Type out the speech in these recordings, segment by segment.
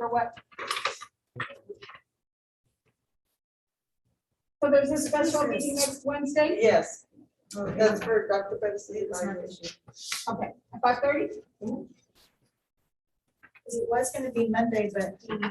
For what? So there's a special meeting next Wednesday? Yes, that's for Dr. Pettis' evaluation. Okay, at 5:30? It was gonna be Monday, but he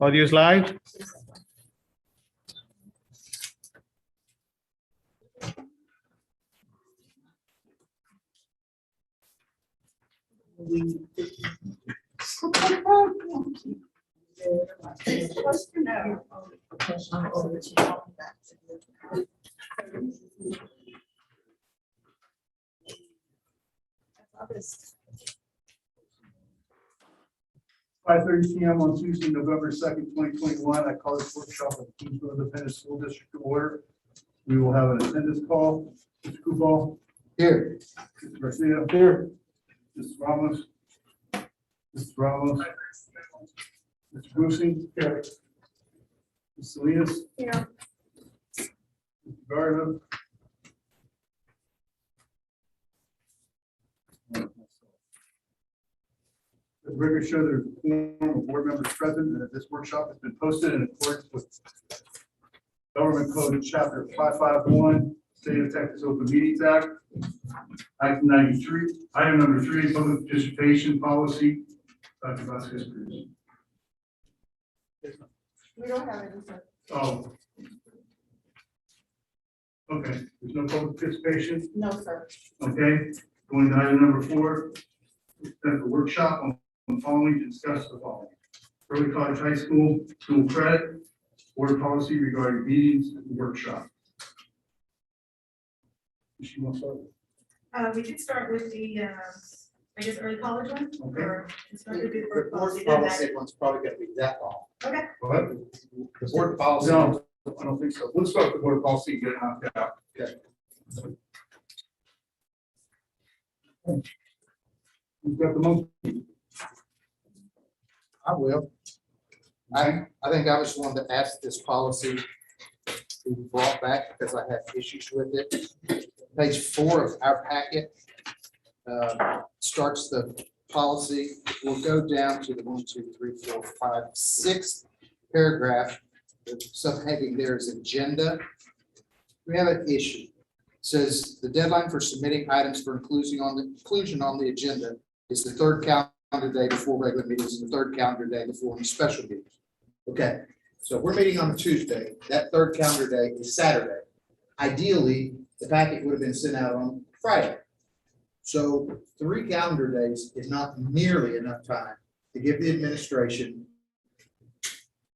Audio is live. Supposed to know. Five thirty PM on Tuesday, November 2nd, 2021. I call this workshop of the Kingsville Independent School District to order. We will have an attendance call. Mr. Kubal. Here. Mr. Garcia. Here. Mrs. Ramos. Mr. Ramos. Mr. Brucey. Here. Ms. Salinas. Here. Mr. Garza. The record show there's a quorum of board members present and that this workshop has been posted in accordance with Government Code Chapter 551, State of Texas Open Meetings Act, Act 93, item number 3, public participation policy. Dr. Vasquez, please. We don't have any, sir. Oh. Okay, there's no public participation. No, sir. Okay, going to item number 4, the workshop on the following to discuss the following. Early College High School, school credit, board policy regarding meetings and workshop. She wants to- We could start with the, I guess, early college one, Okay. or start with the The board board policy, doesn't matter. policy one's probably gonna be that long. Okay, What? The board policy. No, I don't think so. Let's start with the board policy and get it knocked out. Okay. Who's got the most? I will. I think I was the one that asked this policy to be brought back because I had issues with it. Page 4 of our packet starts the policy. We'll go down to the 1, 2, 3, 4, 5, 6th paragraph. The subheading there is agenda. We have an issue. It says the deadline for submitting items for inclusion on the agenda is the third calendar day before regular meetings and the third calendar day before any special meetings. Okay, so we're meeting on a Tuesday. That third calendar day is Saturday. Ideally, the packet would have been sent out on Friday. So 3 calendar days is not nearly enough time to give the administration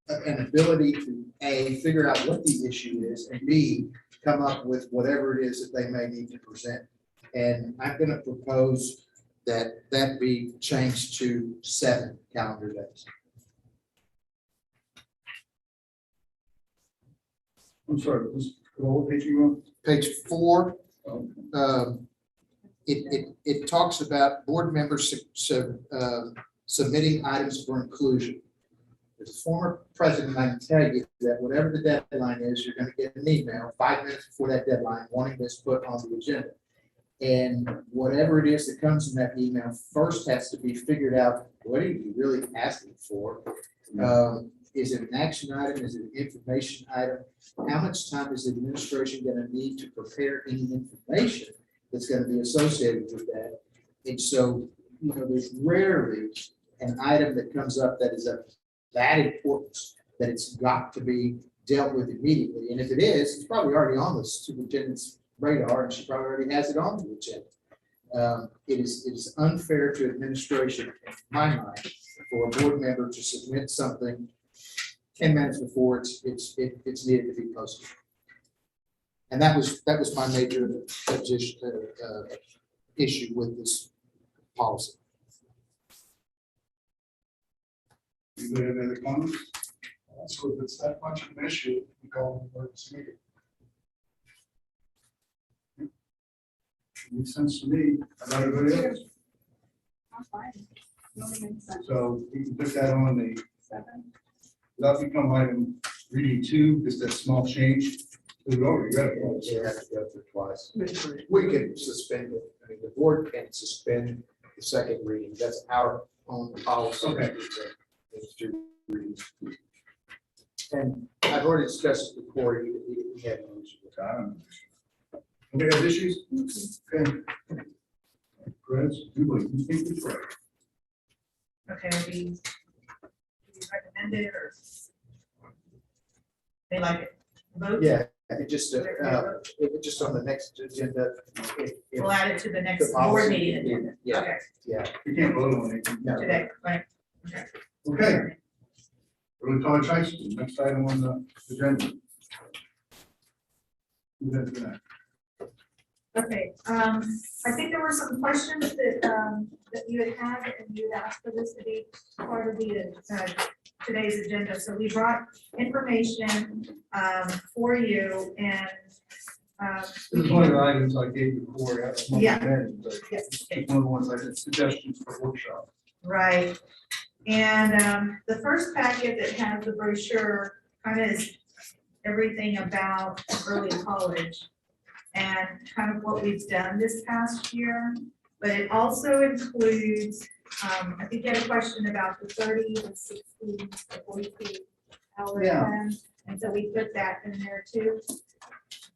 an ability to A, figure out what the issue is, and B, come up with whatever it is that they may need to present. And I'm going to propose that be changed to 7 calendar days. I'm sorry, what page you on? Page 4, Oh, it talks about board members submitting items for inclusion. As a former president, I can tell you that whatever the deadline is, you're going to get an email 5 minutes before that deadline wanting this put on the agenda. And whatever it is that comes in that email first has to be figured out, what are you really asking for? Is it an action item? Is it an information item? How much time is the administration going to need to prepare any information that's going to be associated with that? And so, there's rarely an item that comes up that is of that importance that it's got to be dealt with immediately. And if it is, it's probably already on the superintendent's radar and she probably already has it on the agenda. It is unfair to administration, in my mind, for a board member to submit something 10 minutes before it's needed to be posted. And that was my major issue with this policy. You have any other comments? So if it's that much of an issue, we call an emergency meeting. Makes sense to me. How about everybody else? I'm fine. No, it makes sense. So we can put that on the, 7. that'll become item reading 2, just that small change. We've already got it. You have to go through twice. We can suspend it. I mean, the board can suspend the second reading. That's our own policy. Okay. It's 2 readings. And I've already discussed it with Corey. He had no issue with that. Anybody have issues? Okay. Chris, you think it's right? okay, we recommend it or? They like it? Vote? Yeah, it just on the next agenda. We'll add it to the next The board policy, meeting agenda. yeah. Okay, Yeah. We can't vote on it. No. today, right? Okay. Okay. Early college high school, next item on the agenda. Who's that for that? Okay, I think there were some questions that you had and you had asked for this to be part of the, today's agenda. So we brought information, for you and, This is one of the items I gave you before. Yeah. Yes. It's one of the ones I did suggestions for workshop. right. And, the first packet that has the brochure kind of is everything about early college and kind of what we've done this past year. But it also includes, I think you had a question about the 30, the 60, the 42 hour Yeah. plan. And so we put that in there too.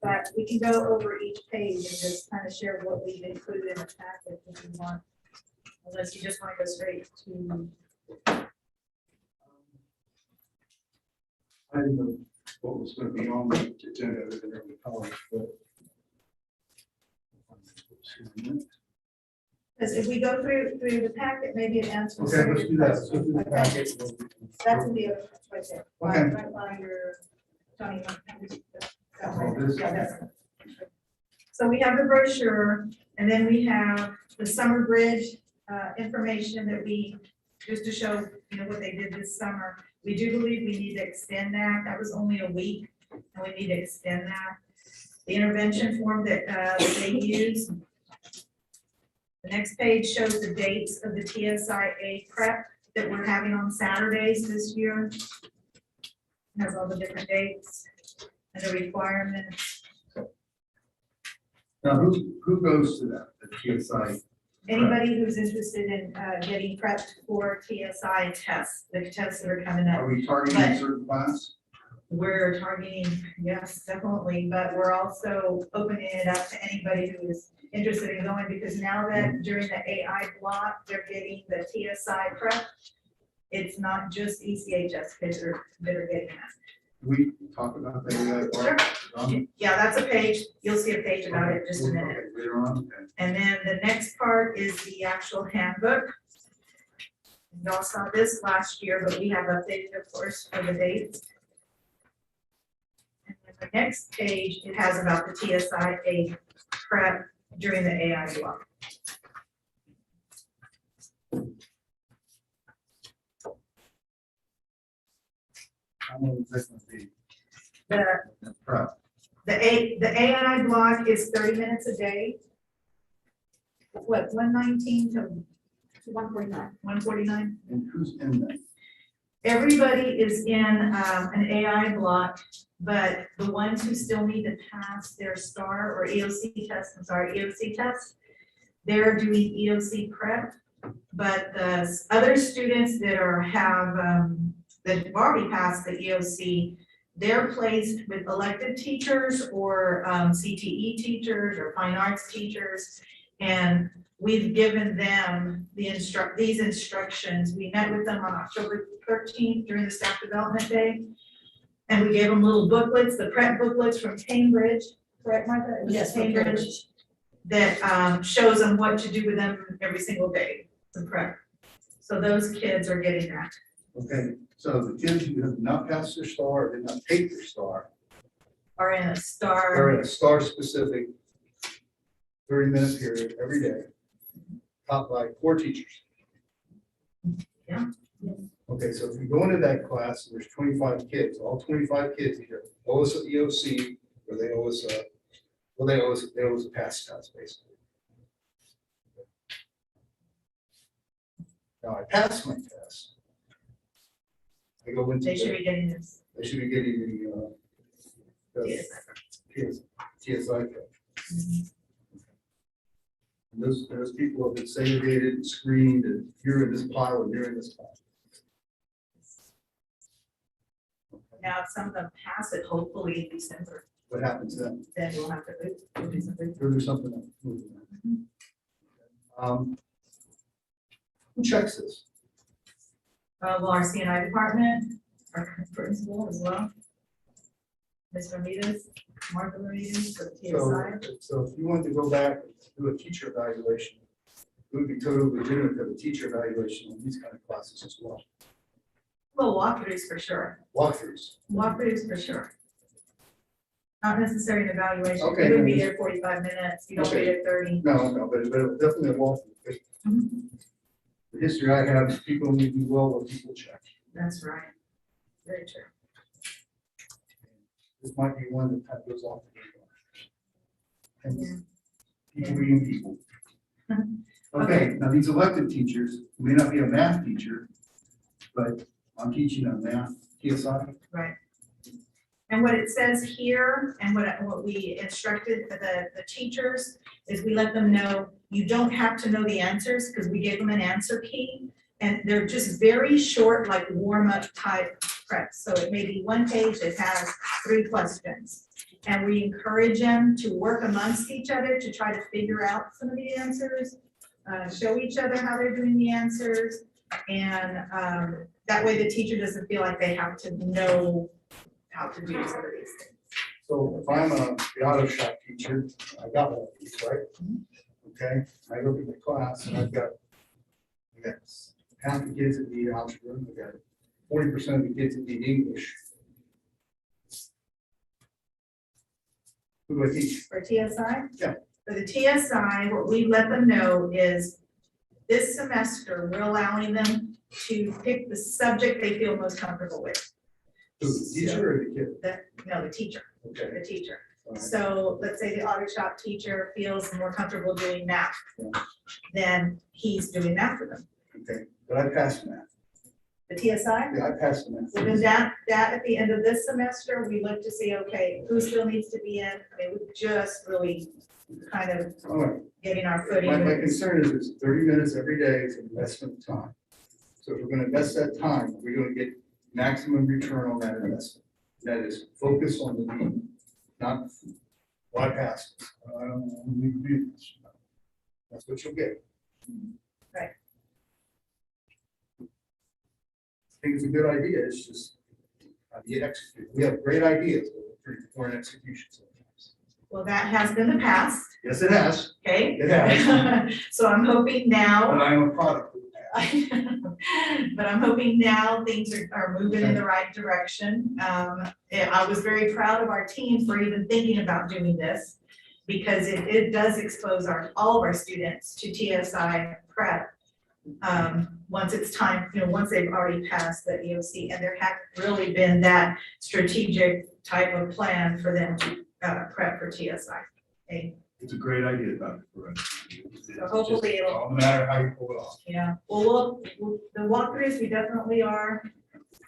But we can go over each page and just kind of share what we've included in the packet if you want. Unless you just want to go straight to, I didn't know what was going to be on the agenda other than early college, but. because if we go through the packet, maybe it answers. Okay, let's do that. Let's go through the Okay. packet. That's in the other, right there. Okay. Right by your, Tony. Oh, this- Yeah, that's it. So we have the brochure, and then we have the summer bridge, information that we, just to show, you know, what they did this summer. We do believe we need to extend that. That was only a week, and we need to extend that. The intervention form that they use. The next page shows the dates of the TSI Prep that we're having on Saturdays this year. Has all the different dates and the requirements. Now, who goes to that, the TSI? Anybody who's interested in getting prepped for TSI tests, the tests that are coming up. Are we targeting a certain class? We're targeting, yes, definitely, but we're also opening it up to anybody who is interested in going, because now that during the AI block, they're getting the TSI prep. It's not just ECHS kids that are getting that. We talk about the. Sure. Yeah, that's a page. You'll see a page about it in just a minute. Okay, later on, okay. And then the next part is the actual handbook. Y'all saw this last year, but we have updated, of course, for the dates. And then the next page, it has about the TSI prep during the AI block. How long is that going to be? The, Prep. the AI block is 30 minutes a day. What, 119 to 149? 149? And who's in that? Everybody is in an AI block, but the ones who still need to pass their STAR or EOC test, EOC test, they're doing EOC Prep. But the other students that that have already passed the EOC, they're placed with elective teachers or CTE teachers or fine arts teachers. And we've given them these instructions. We met with them on October 13th during the staff development day. And we gave them little booklets, the prep booklets from Cambridge, correct, Martha? It was Yes, from Cambridge. That shows them what to do with them every single day, the prep. So those kids are getting that. Okay, so the kids who have not passed their STAR, or did not take their STAR, Are in a are STAR, in a STAR specific 30-minute period every day, taught by 4 teachers. Yeah. Okay, so if you go into that class, and there's 25 kids, all 25 kids either owe us an EOC, or they owe us a pass test, basically. Now, I passed my test. I go into they should the, be getting this. they should be getting the TSI Prep. And those people have been segregated and screened, and you're in this pile and you're in this pile. Now, if some of them pass it, hopefully in December, What happens then? then we'll have to move to December. Or there's something else. Who checks this? Well, our CNI department, our principal as well. Ms. Ramirez, Martha Ramirez, for TSI. So if you want to go back and do a teacher evaluation, it would be totally legitimate to have a teacher evaluation on these kind of classes as well. Well, walkthroughs for sure. Walkthroughs. Walkthroughs for sure. Not necessarily an evaluation. Okay. You wouldn't be there 45 minutes. You don't be there 30. No, but definitely a walkthrough. Mhm. The history I have is people only do well when people check. That's right. Very true. This might be one that kind of goes off the radar. Yeah. And people being people. Okay, now these elected teachers may not be a math teacher, but I'm teaching a math TSI. Right. And what it says here, and what we instructed the teachers, is we let them know, you don't have to know the answers, because we gave them an answer key, and they're just very short, like warm-up type preps. So it may be one page that has 3 questions. And we encourage them to work amongst each other to try to figure out some of the answers, show each other how they're doing the answers, and that way the teacher doesn't feel like they have to know how to do some of these things. So if I'm the auto shop teacher, I got one of these, right? Okay, I look at the class and I got half the kids that need algebra, I got 40% of the kids that need English. Who do I teach? For TSI? Yeah. For the TSI, what we let them know is this semester, we're allowing them to pick the subject they feel most comfortable with. Who, the teacher or the kid? The teacher, Okay. the teacher. all right. So let's say the auto shop teacher feels more comfortable doing math, Yeah. then he's doing math for them. Okay, but I passed math. The TSI? Yeah, I passed math. So then that at the end of this semester, we look to see, okay, who still needs to be in? I mean, we just really kind of All right. getting our footing. My concern is it's 30 minutes every day is an investment of time. So if we're gonna invest that time, we're gonna get maximum return on that investment. That is focus on the need, not bypass. That's what you'll get. Right. I think it's a good idea, it's just, how do you execute? We have great ideas, but we're pretty poor in execution sometimes. Well, that has been the past, Yes, it has, okay? it has, So I'm hoping now. but I'm a product of that. But I'm hoping now things are moving in the right direction. I was very proud of our team for even thinking about doing this, because it does expose all of our students to TSI Prep. Once it's time, once they've already passed the EOC, and there hasn't really been that strategic type of plan for them to prep for TSI. Okay, It's a great idea, Dr. Perez. So hopefully it'll- No matter how you pull it off. yeah, well, the walkthroughs, we definitely are,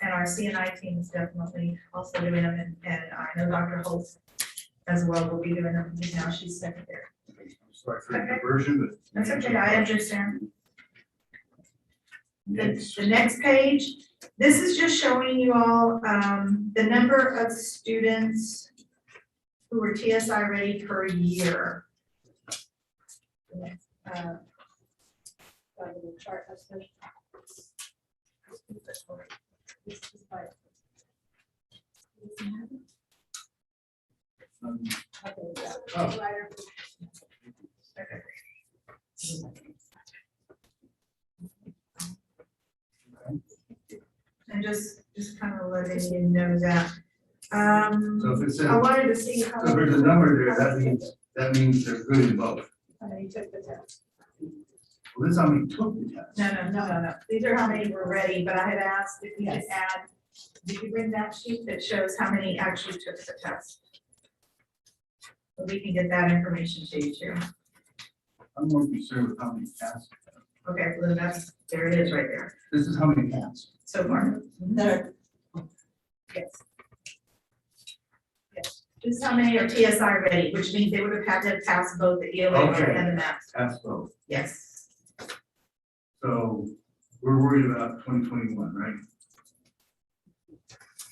and our CNI team is definitely also doing them, and I know Dr. Holtz as well will be doing them, now she's secretary. I'm sorry for the diversion, but. That's okay, I understand. Yes. The next page, this is just showing you all the number of students who are TSI ready per year. Chart that's the- Oh. And just kind of letting you know that. So if it says, I wanted to see how. so if there's a number there, that means they're good in both. You took the test. Well, this is how many took the test. No. These are how many were ready, but I had asked if you could add, did you bring that sheet that shows how many actually took the test? So we can get that information to you too. I'm more concerned with how many passed. Okay, well, there it is right there, This is how many passed. so far. There, Yes. Yes, this is how many are TSI ready, which means they would have had to pass both the ELA Okay. and the math. Passed both. Yes, So we're worried about 2021, right?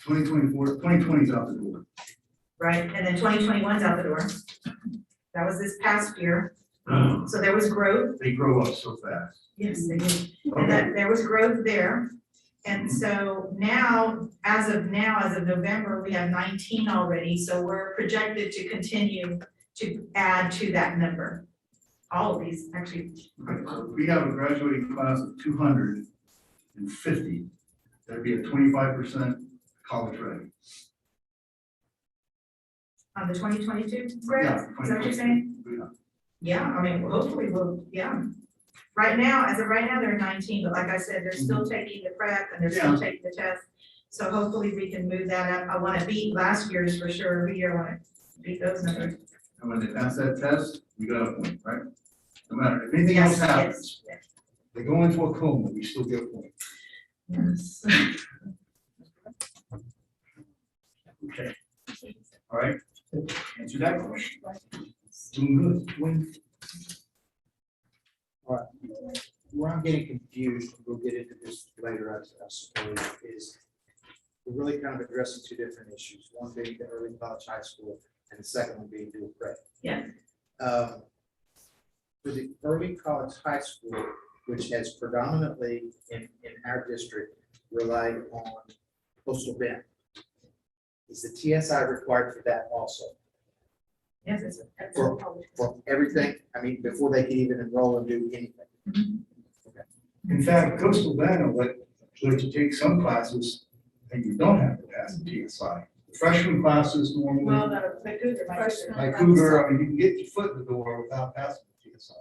2024, 2020 is out the door. right, and then 2021 is out the door. That was this past year, so there was growth. They grow up so fast. Yes, they did. And Okay, that there was growth there. And so now, as of November, we have 19 already, so we're projected to continue to add to that number. All of these, actually, We have a graduating class of 250. That'd be a 25% college ready. on the 2022 grades, Yeah, is that what you're saying? Yeah. Yeah, I mean, hopefully we'll, yeah. Right now, as of right now, they're 19, but like I said, they're still taking the prep and they're still taking the test. So hopefully we can move that up. I want to beat last year's for sure. Every year I want to beat those numbers. And when they pass that test, we got a point, right? No matter if anything else happens, Yes, they go into a coma, we still get a point. yes. Okay. All right. Answer that question. Doing good. Where I'm getting confused, we'll get into this later, I suppose, is we're really kind of addressing two different issues, one being the early college high school, and the second one being dual prep. Yeah. For the early college high school, which has predominantly in our district relied on coastal bend, is the TSI required for that also? Yes, it's For everything, I mean, before they can even enroll and do anything? In fact, Coastal Bend will let you take some classes and you don't have to pass the TSI. The freshman classes Well, normally, the Cougar, Freshman. like Cougar, I mean, you can get your foot in the door without passing the TSI.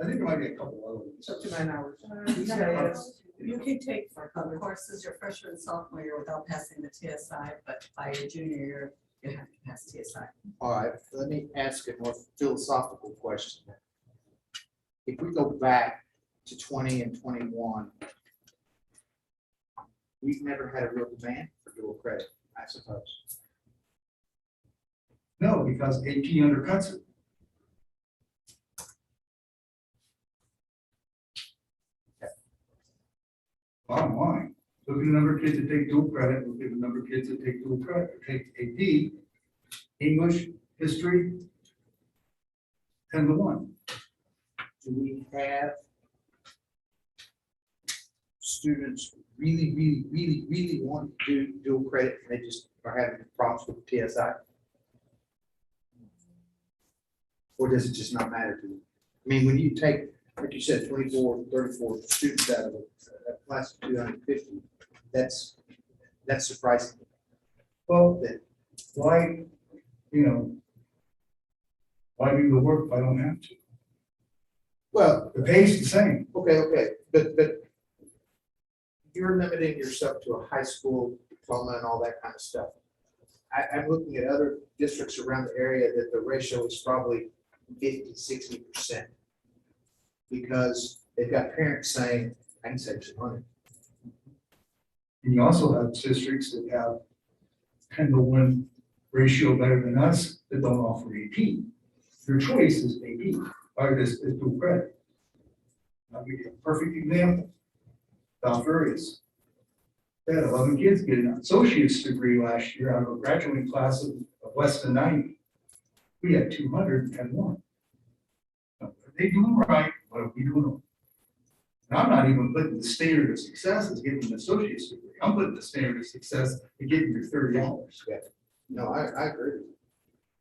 I think there might be a couple other ones. Up to 9 hours. You can take for Of courses your freshman and sophomore year without passing the TSI, but by your junior year, you have to pass TSI. All right, let me ask a more philosophical question. If we go back to 20 and 21, we've never had a real demand for dual credit, I suppose. No, because AP undercuts it. Bottom line, look at the number of kids that take dual credit, look at the number of kids that take dual credit, take AP, English, history, 10-1. Do we have students really want to do dual credit and they just are having problems with the TSI? Or does it just not matter to them? I mean, when you take, like you said, 24, 34 students out of a class of 250, that's surprising. Well, why, why do the work if I don't have to? Well, The pay's the same. okay, but you're limiting yourself to a high school diploma and all that kind of stuff. I'm looking at other districts around the area that the ratio is probably 50-60%. Because they've got parents saying, I can save some money. And you also have districts that have 10-1 ratio better than us that don't offer AP. Your choice is AP, or this is dual credit. I'll give you a perfect example. South Furious. They had 11 kids get an associate's degree last year out of a graduating class of less than 90. We had 201. Are they doing right? What are we doing wrong? And I'm not even putting the standard of success as getting an associate's degree. I'm putting the standard of success to getting your 30 hours. No, I agree.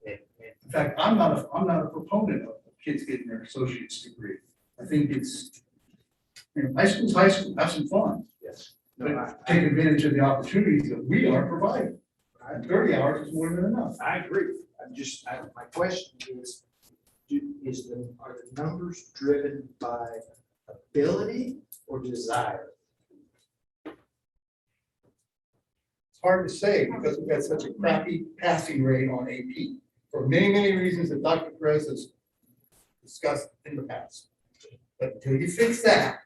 In fact, I'm not a proponent of kids getting their associate's degree. I think it's, high school's high school, have some fun. Yes. But No, take advantage of the opportunities that we are providing. 30 hours is more than enough. I agree. My question is, are the numbers driven by ability or desire? It's hard to say because we've got such a crappy passing rate on AP for many reasons that Dr. Perez has discussed in the past. But until you fix that,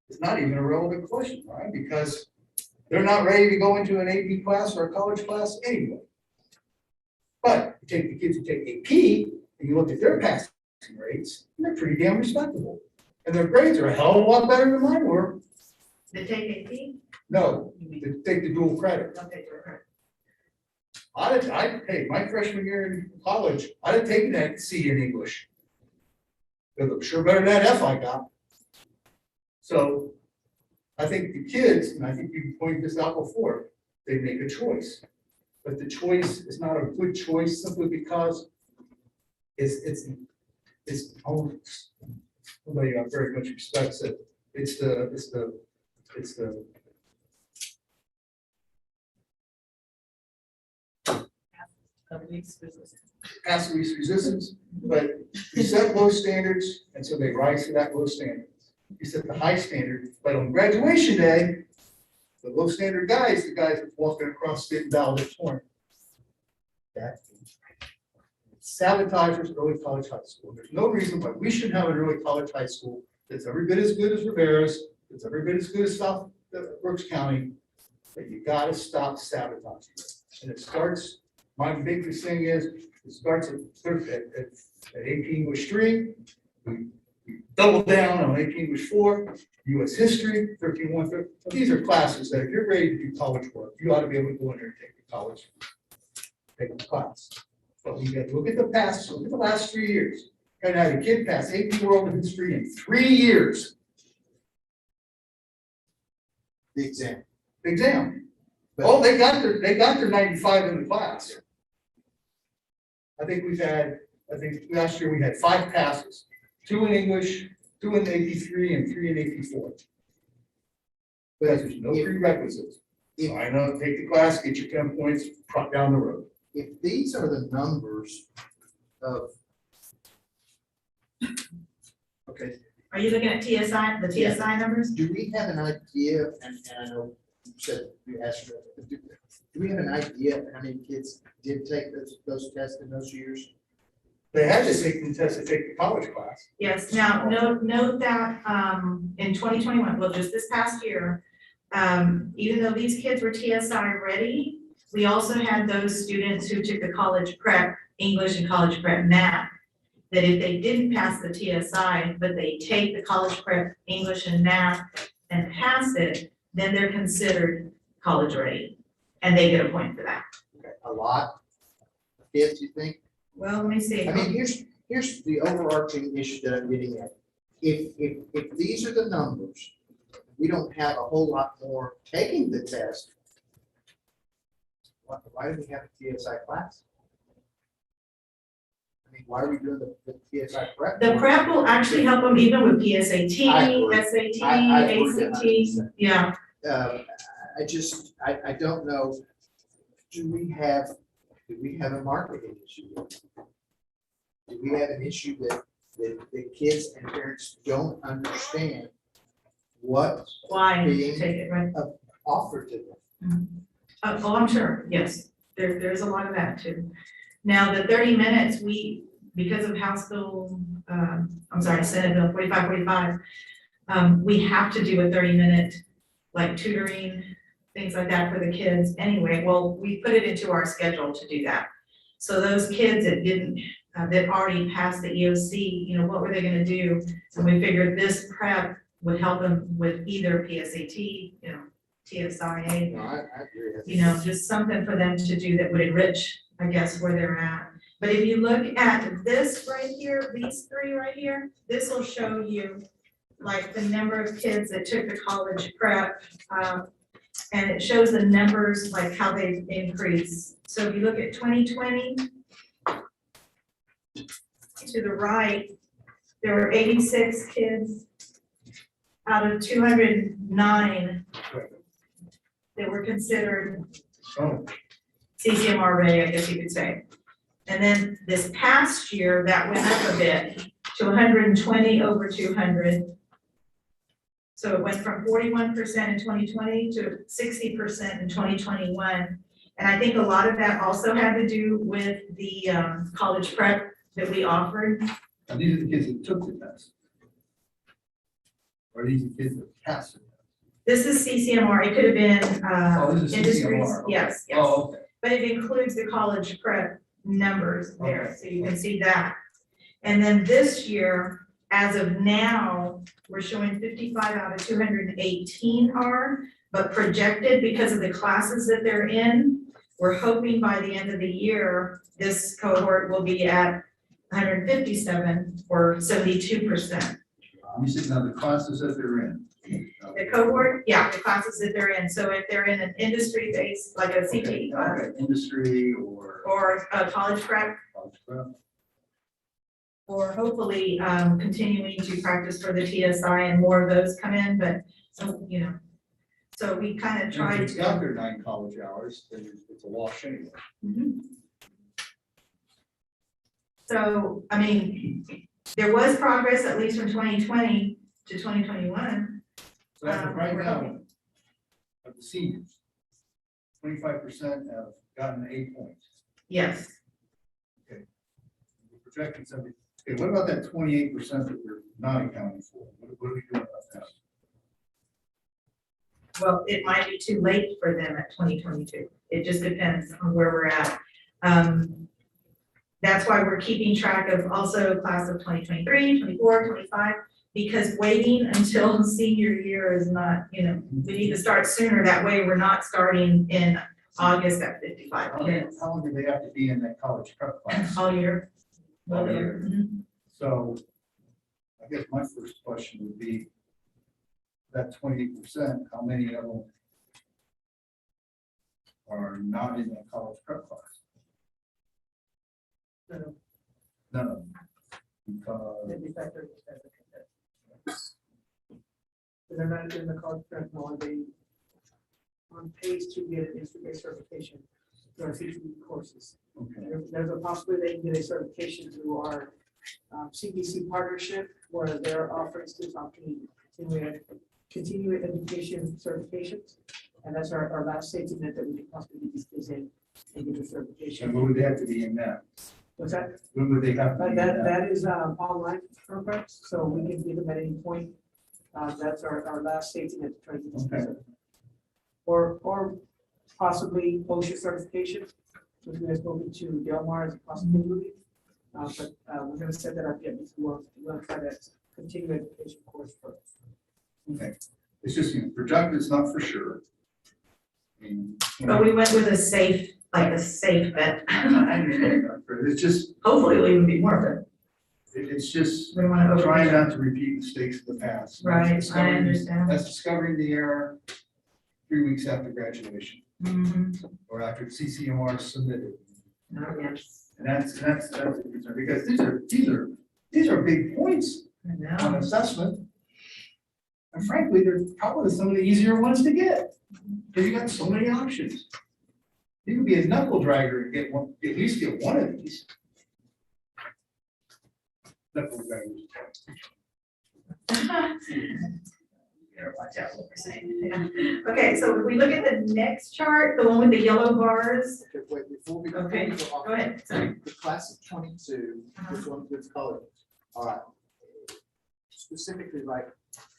it's not even a relevant question, right? Because they're not ready to go into an AP class or a college class anyway. But you take the kids who take AP and you look at their passing rates, and they're pretty damn respectable. And their grades are a hell of a lot better than mine were. The take AP? No, they take the dual credit. Okay, correct. Hey, my freshman year in college, I'd have taken that C in English. It looked sure better than that F I got. So I think the kids, and I think you pointed this out before, they make a choice. But the choice is not a good choice simply because it's almost, nobody very much respects it. It's the Of least resistance. pass least resistance, but you set low standards, and so they rise to that low standard. You set the high standard, but on graduation day, the low standard guys, the guys that's walking across state valedictorian. That sabotages early college high school. There's no reason why we should have an early college high school that's every bit as good as Rivera's, that's every bit as good as South Brooks County, but you gotta stop sabotaging it. And it starts, my biggest thing is, it starts at AP English 3. We double down on AP English 4, US History, 13-1. These are classes that if you're ready to do college work, you ought to be able to go in there and take the class. But we got to look at the past, look at the last 3 years. And I had a kid pass AP World History in 3 years. The exam. Exam. But- Oh, they got their 95 in the class. I think last year we had 5 passes, 2 in English, 2 in AP3, and 3 in AP4. Because there's no prerequisites. So I know, take the class, get your 10 points, trot down the road. If these are the numbers of, Okay, Are you looking at TSI, the TSI numbers? do we have an idea, and I know you said you asked, do we have an idea of how many kids did take those tests in those years? they had to take the test to take the college class. Yes, now, note that, in 2021, well, just this past year, even though these kids were TSI ready, we also had those students who took the college prep English and college prep math, that if they didn't pass the TSI, but they take the college prep English and math and pass it, then they're considered college ready, and they get a point for that. Okay, a lot of kids, you think? Well, let me see. I mean, here's the overarching issue that I'm getting at. If these are the numbers, we don't have a whole lot more taking the test. Why do we have a TSI class? I mean, why are we doing the TSI prep? The prep will actually help them even with PSAT, I agree. SAT, I agree ACT, 100%. yeah. I don't know, do we have a marketing issue? Do we have an issue that the kids and parents don't understand what Why Being- take it, right? offered to them? Oh, I'm sure, yes, there's a lot of that too. Now, the 30 minutes, because of House Bill, Senate Bill 4545, we have to do a 30-minute, like tutoring, things like that for the kids anyway. Well, we put it into our schedule to do that. So those kids that didn't, that already passed the EOC, what were they gonna do? And we figured this prep would help them with either PSAT, TSIA, No, I agree. just something for them to do that would enrich, I guess, where they're at. But if you look at this right here, these 3 right here, this will show you like the number of kids that took the college prep. And it shows the numbers, like how they've increased. So if you look at 2020, to the right, there were 86 kids out of 209 that were considered Oh, CCMR ready, I guess you could say. And then this past year, that went up a bit to 120 over 200. So it went from 41% in 2020 to 60% in 2021. And I think a lot of that also had to do with the college prep that we offered. and these are the kids that took the test. Or these are the kids that passed it. This is CCMR, it could have been Oh, this is industries, CCMR, okay. yes, yes. Oh, okay. But it includes the college prep numbers there, so you can see that. And then this year, as of now, we're showing 55 out of 218 are, but projected because of the classes that they're in, we're hoping by the end of the year, this cohort will be at 157 or 72%. You said now the classes that they're in, The cohort, yeah, the classes that they're in. So if they're in an industry base, like a CT class Okay, industry or. or a college prep, college prep. or hopefully continuing to practice for the TSI and more of those come in, but so, you know. So we kind of If tried you've got to. their 9 college hours, then it's a wash anyway. Mhm. So, I mean, there was progress at least from 2020 to 2021. So as of right we're now, hoping. of the seniors, 25% have gotten 8 points. Yes, We're projecting 70. Okay, what about that 28% that we're not accounting for? What are we doing about that? well, it might be too late for them at 2022. It just depends on where we're at. That's why we're keeping track of also class of 2023, 24, 25, because waiting until senior year is not, you know, we need to start sooner. That way we're not starting in August at 55 kids How long do they have to be in that college prep class? all year. All year. Mhm. So I guess my first question would be, that 28%, how many of them are not in that college prep class? None of them. Because, They're not in the college prep, nor are they on pace to get an instrument certification through our teaching courses. okay, There's a possibility they can get a certification through our CBC partnership, where they're offering students opportunity continuing education certifications. And that's our last safety net that we can possibly get these kids in and get the and certification. when would they have to be in that? What's that? When would they have to be in that? That is online programs, so we can get them at any point. That's our last safety net to try to get this. Okay. Or possibly OSHA certification, which we have spoken to Delmar as a possibility. But we're gonna set that up yet, because we'll try that continuing education course first. Okay, it's just, projected, it's not for sure. And, But we went with a safe, like a safe bet. I understand that, but it's just, Hopefully it'll even be more, it's just but we want to trying over. not to repeat mistakes of the past. Right, I Discovering- understand. That's discovering the error 3 weeks after graduation, Mhm. or after CCMR is submitted. Oh, yes. And that's the concern, because these are big points I on know. assessment. And frankly, they're probably some of the easier ones to get, because you got so many options. You can be a knuckle dragger and get one, at least get one of these. Knuckle draggers. Better watch out what we're saying. Yeah. Okay, so if we look at the next chart, the one with the yellow bars, Okay, wait, before we Okay, go off. go ahead, sorry. The class of 22, which one, which color? All right. Specifically, like,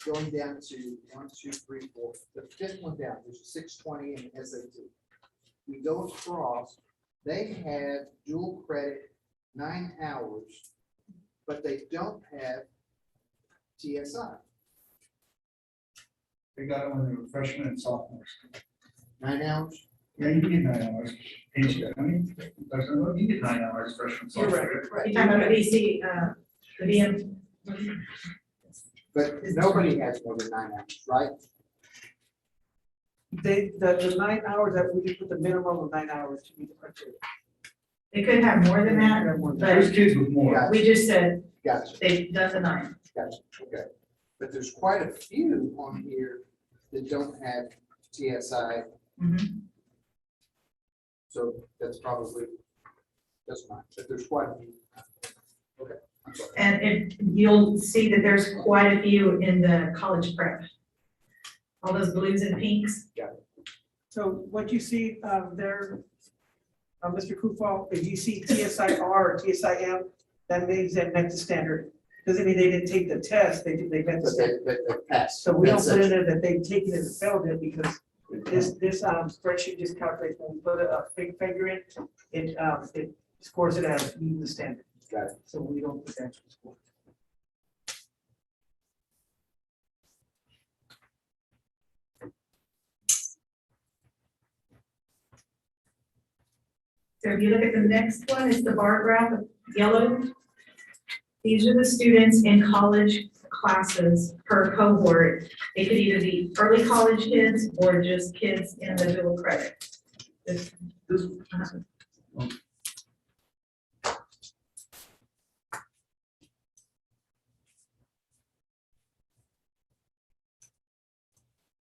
going down to 1, 2, 3, 4, the fifth one down, there's a 620 and an SAT. We go across, they have dual credit 9 hours, but they don't have TSI. They got it when they were freshmen and sophomores. 9 hours? Yeah, you get 9 hours. Ain't you? I mean, you get 9 hours freshman. You're sophomore. You talking about the VC, the VM? But nobody has more than 9 hours, right? The 9 hours that we just put the minimum of 9 hours to meet the criteria. They could have more than that, There's but kids with more. Yeah. we just said Gotcha, they've done the 9. gotcha, okay. But there's quite a few on here that don't have TSI, Mhm. so that's probably, that's fine, but there's quite a few. Okay, I'm sorry. And you'll see that there's quite a few in the college prep. All those blues and pinks. So what you see there, Mr. Kufal, if you see TSIR or TSIM, that means they met the standard. Doesn't mean they didn't take the test, they met the But standard. they passed. So we don't That's put it. in there that they've taken it and failed it, because this spreadsheet just calculates, when we put a figure in, it scores it as meeting the standard. Got it. So we don't put that score. So if you look at the next one, it's the bar graph of yellow. These are the students in college classes per cohort. It could either be early college kids or just kids in the dual credit. This,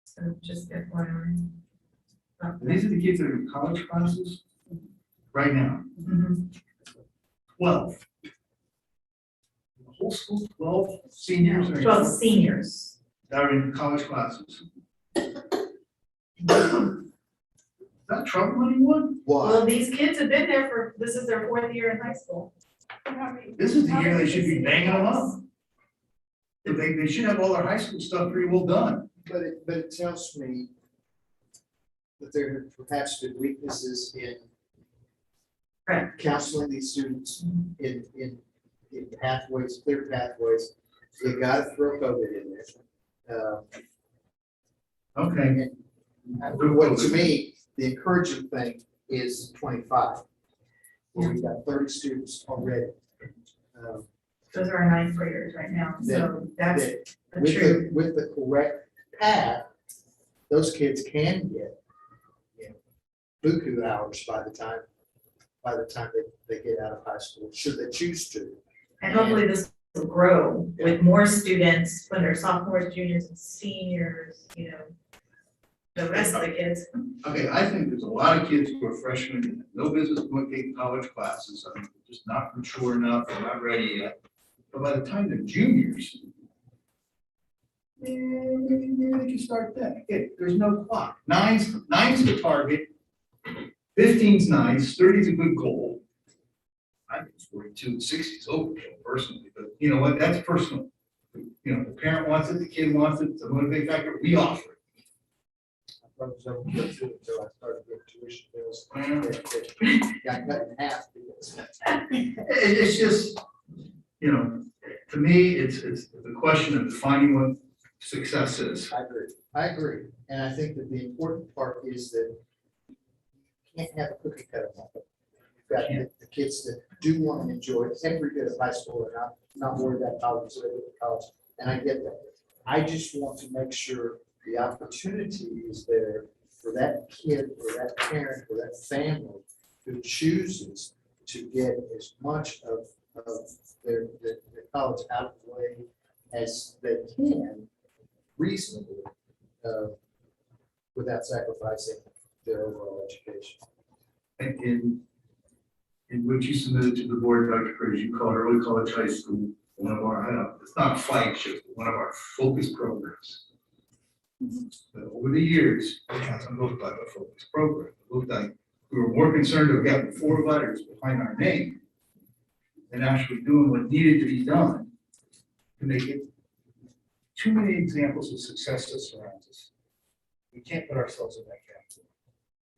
So just FYI. these are the kids that are in college classes right now, Mhm. 12. The whole school, 12 seniors are in 12 seniors. that are in college classes. Is that trouble anyone? Well, Why? these kids have been there for, this is their 4th year in high school. This is the year they should be banging them up. They should have all their high school stuff pretty well done. But it tells me that there perhaps been weaknesses in Right. counseling these students in pathways, clear pathways. You gotta throw COVID in there. Okay. What to me, the encouraging thing is 25, where we've got 30 students already. Those are our 9th graders right now, so that's That a with true. the correct path, those kids can get, you know, buku hours by the time they get out of high school, should they choose to. And hopefully this will grow with more students when they're sophomores, juniors, and seniors, you know, the rest of the kids. Okay, I think there's a lot of kids who are freshmen and have no business going to take college classes. I mean, they're just not mature enough, they're not ready yet. But by the time they're juniors, maybe they can start then. Okay, there's no clock. Nine's the target, 15's nice, 30's a good goal. I think 42 and 60 is overkill personally, but you know what, that's personal. You know, the parent wants it, the kid wants it, it's a motivating factor, we offer it. I was able to go through it until I started getting tuition bills. Got cut in half because. It's just, you know, to me, it's the question of defining what success is. I agree, and I think that the important part is that you can't have a cookie cutter model. You've got the kids that do want to enjoy every bit of high school and not worry about college, so they go to college, and I get that. I just want to make sure the opportunity is there for that kid or that parent or that family who chooses to get as much of their college out of the way as they can reasonably, without sacrificing their overall education. And in what you submitted to the board, Dr. Cruz, you call early college high school one of our, it's not a flagship, but one of our focus programs. But over the years, it hasn't looked like a focus program. It looked like we were more concerned with getting 4 letters behind our name than actually doing what needed to be done to make it. Too many examples of success that surrounds us. We can't put ourselves in that category.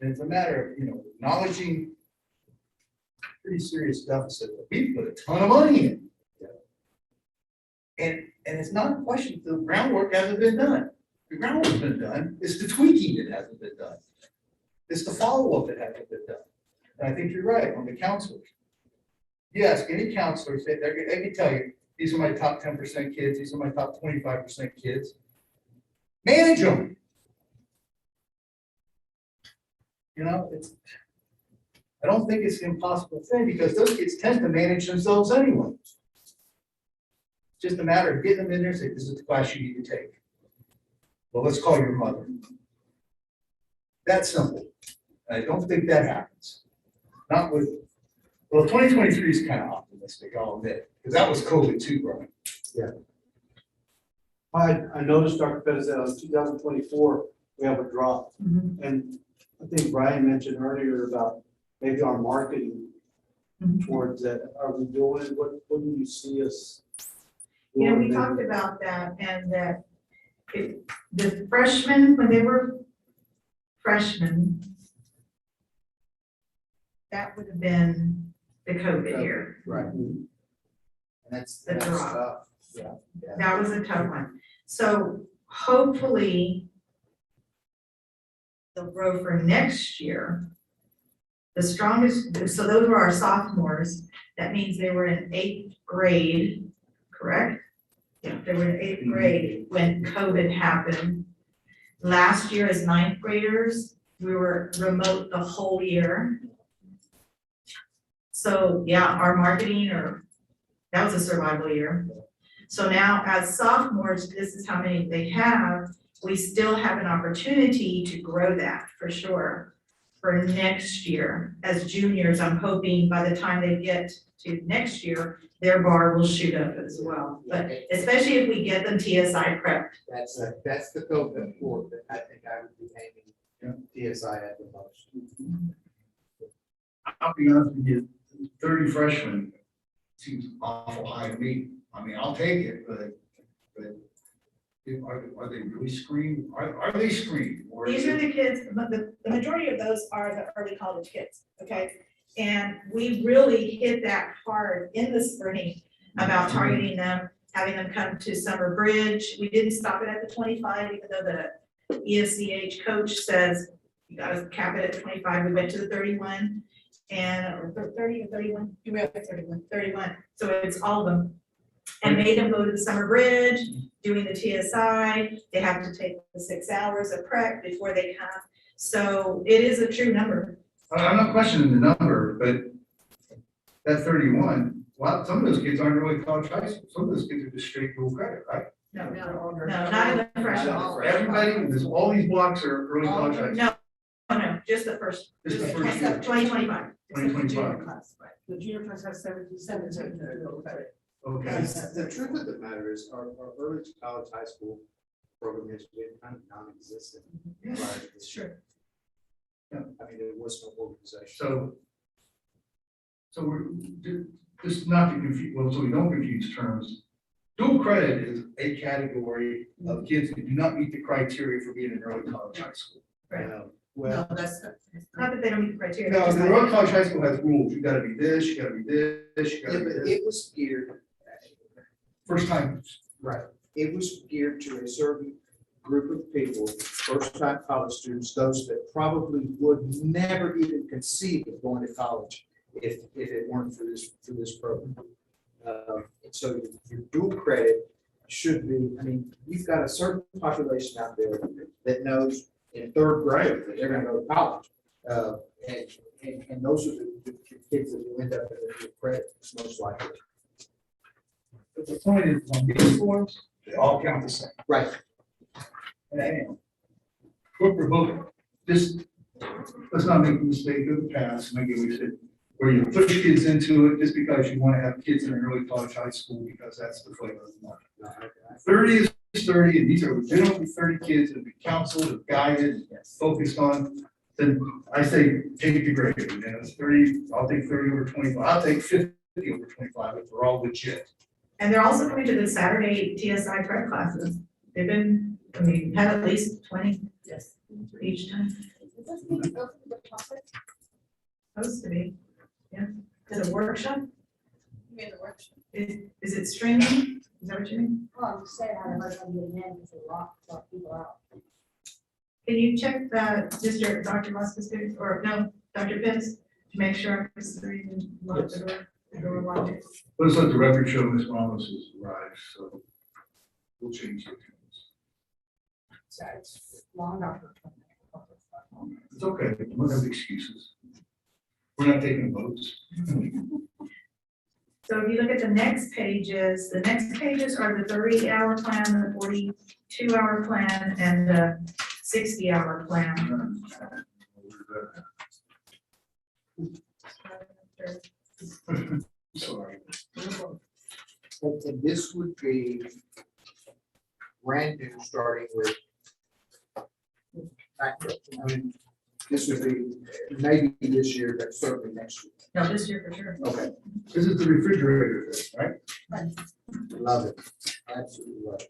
And it's a matter of, you know, acknowledging pretty serious deficit that we put a ton of money in. And it's not a question, the groundwork hasn't been done. The groundwork's been done, it's the tweaking that hasn't been done. It's the follow-up that hasn't been done. And I think you're right on the counselors. You ask any counselors, they can tell you, these are my top 10% kids, these are my top 25% kids. Manage them. You know, I don't think it's an impossible thing because those kids tend to manage themselves anyway. It's just a matter of getting them in there and say, this is the class you need to take. Well, let's call your mother. That's simple. I don't think that happens. Not with, well, 2023 is kind of optimistic, I'll admit, because that was COVID too, Brian. Yeah. I noticed, Dr. Pettis, that in 2024, we have a drop. Mhm. And I think Brian mentioned earlier about maybe our marketing Mhm. towards that. Are we doing it? What do you see us? You know, we doing? talked about that and that the freshmen, when they were freshmen, that would have been the COVID year. Right. And that's The drop. tough. Yeah. Yeah. That was a tough one. So hopefully they'll grow for next year. The strongest, so those were our sophomores. That means they were in 8th grade, correct? Yeah, they were in eighth grade when COVID happened. Last year as ninth graders, we were remote the whole year. So yeah, our marketing that was a survival year. So now as sophomores, this is how many they have. We still have an opportunity to grow that for sure for next year. As juniors, I'm hoping by the time they get to next year, their bar will shoot up as well. But especially if we get them TSI Prep. That's the COVID for that I think I would be aiming TSI at the most. I'll be honest with you, 30 freshmen seems awful high to me. I mean, I'll take it, but are they really screened? Are they screened? Or is These are it- the kids, the majority of those are the early college kids, okay? And we really hit that hard in the spring about targeting them, having them come to Summer Bridge. We didn't stop it at the 25, even though the ESCH coach says you gotta cap it at 25. We went to the 31 or 30 or 31. We were at 31. 31. So it's all of them. And made them go to the Summer Bridge, doing the TSI. They have to take the 6 hours of prep before they come. So it is a true number. I'm not questioning the number, but that 31, well, some of those kids aren't really college high school. Some of those kids are just straight dual credit, right? No, not in the freshman. Everybody, all these blocks are early college high school. No, just the first. Just the first year. 2025. 2025. The junior class has 77. Okay. The truth of the matter is, our early college high school program has been kind of non-existent. prior to this. Sure. I mean, there was no organization. So we're, just not to confuse, well, so we don't confuse terms. Dual credit is a category of kids that do not meet the criteria for being in early college high school. Right. Well, No, that's Not that they don't meet the criteria. No, just the like- early college high school has rules. You gotta be this, you gotta be this, you Yeah, gotta be but this. it was geared, First time. right, it was geared to a certain group of people, first-time college students, those that probably would never even conceive of going to college if it weren't for this program. And so your dual credit should be, I mean, you've got a certain population out there that knows in third grade that they're gonna go to college. And those are the kids that will end up in the dual credit, most likely. But the point is, on these forms, they all count the same. Right. And we're both, just, let's not make the mistake of the past, maybe we should, where you push kids into it just because you want to have kids in an early college high school, because that's the flavor of the market. 30 is 30, and these are legitimately 30 kids that have been counseled and guided, focused on. Then I say, take the grade, you know, it's 30, I'll take 30 over 25, I'll take 50 over 25, if they're all legit. And they're also coming to the Saturday TSI Prep classes. They've been, I mean, had at least 20 each time. Supposed to be, yeah. Is it a workshop? You mean the workshop? Is it streaming? Is that what you mean? Well, I'm just saying, I don't know if I'm getting in, because a lot of people out. Can you check just your Dr. Muska's, or no, Dr. Pitts, to make sure it's the reason locked the door locked it? Let's let the record show Ms. Ramos has arrived, so we'll change the tunes. So it's long doctor. It's okay, we don't have excuses. We're not taking votes. So if you look at the next pages are the 30-hour plan, the 42-hour plan, and the 60-hour plan. Sorry. And this would be brand new, starting with. I mean, this would be maybe this year, but certainly next year. No, this year for sure. Okay, This is the refrigerator thing, right? love it. Absolutely love it.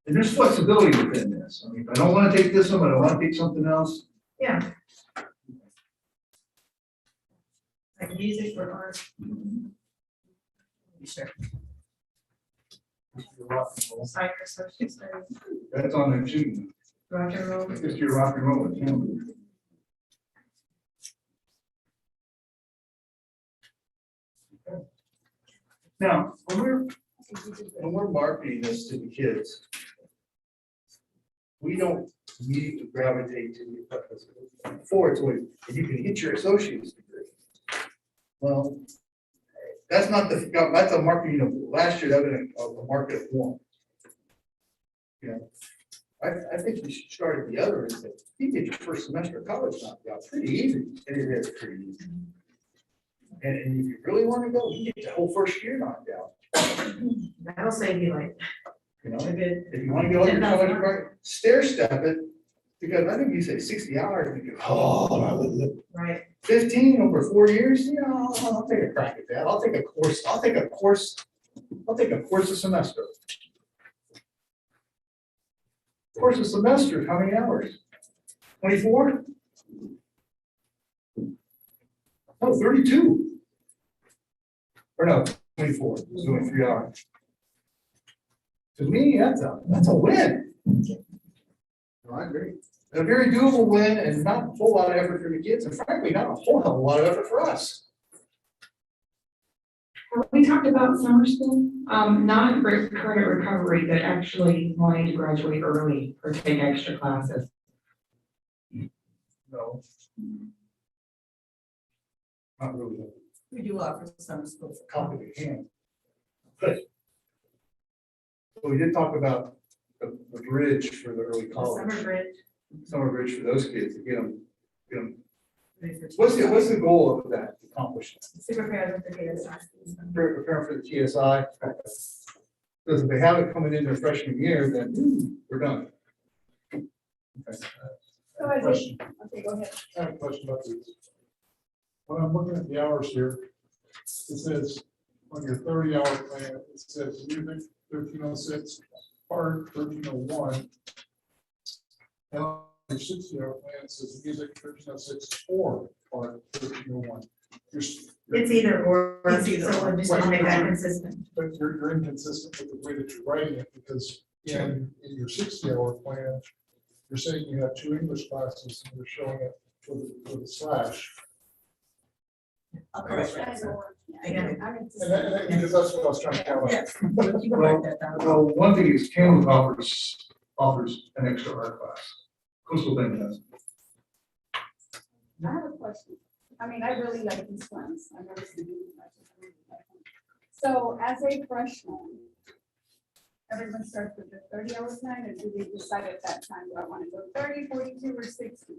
And there's flexibility within this. I mean, if I don't want to take this one, but I want to take something else. Yeah. Like music or art. sure. Psych or social studies, That's on there too. rock and roll. It's just your rock and roll. you know. Now, when when we're marketing this to the kids, we don't need to gravitate to the purpose. Before it's always, if you can get your associate's degree. Well, that's not that's a marketing of, last year, that was a market of one. You know, I think we should start at the other, is that you get your first semester of college knocked out pretty easy, and it is pretty easy. And if you really want to go, you get the whole first year knocked out. That'll save you like You know, a good, if you want to go into college, right, stair step it, because I think you say 60 hours, and you go, oh, right? 15 over 4 years, you know, I'll take a crack at that. I'll take a course a semester. Course a semester, how many hours? 24? Oh, 32. Or no, 24, it's doing 3 hours. To me, that's a win. No, I agree. A very doable win and not a whole lot of effort for the kids, and frankly, not a whole hell of a lot of effort for us. Have we talked about summer school? Not credit recovery, but actually wanting to graduate early or take extra classes. No. Not really. We do offer summer school for Complicated hand. But so we did talk about the bridge for the early The college, summer bridge. summer bridge for those kids to get them. ready for What's the goal of that accomplishment? Super fair with the TSI. Prepare for the TSI. Because if they have it coming in their freshman year, then we're done. Okay. So I think, okay, go ahead. I have a question about this. When I'm looking at the hours here, it says on your 30-hour plan, it says music 1306, art 1301. And on your 60-hour plan, it says music 1306 or art 1301. It's either or, It's either so or. we're just gonna make that consistent. But you're inconsistent with the way that you're writing it, because in your 60-hour plan, you're saying you have 2 English classes, and you're showing it with a slash. I'll correct that, As sir. or, Thank yeah, you. I'm And consistent. because that's what I was trying to count. Yes, you can write that down. Well, one thing is Kansas offers an extra art class. Coastal Bend does. I have a question. I mean, I really like these ones. I've never seen these much. So as a freshman, everyone starts with the 30-hour plan, or do they decide at that time, do I want to go 30, 42, or 60?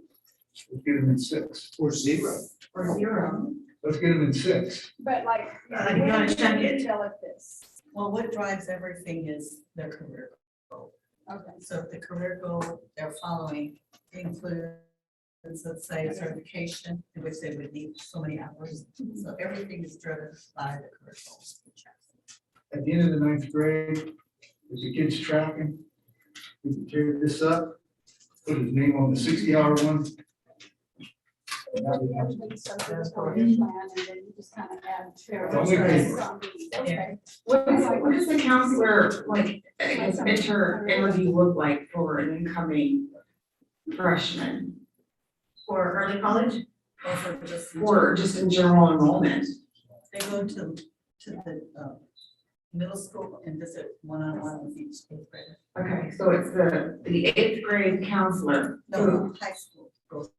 Let's get them in 6. Or 0. Or zero. Let's get them in 6. But like, You when gotta do check you it. develop this? Well, what drives everything is their career goal. Okay. So if the career goal they're following includes, let's say, certification, in which they would need so many hours. So everything is driven by the career goals. At the end of the 9th grade, if the kid's tracking, we can carry this up, put his name on the 60-hour one. Everybody starts with a career plan, and then you just kind of add. Don't make it- Okay. What does the counselor, like, interview look like for an incoming freshman? For early college, Or for just. Or just in general enrollment? They go to the middle school and visit one-on-one with each 8th grader. Okay, so it's the 8th grade counselor. No, high school goes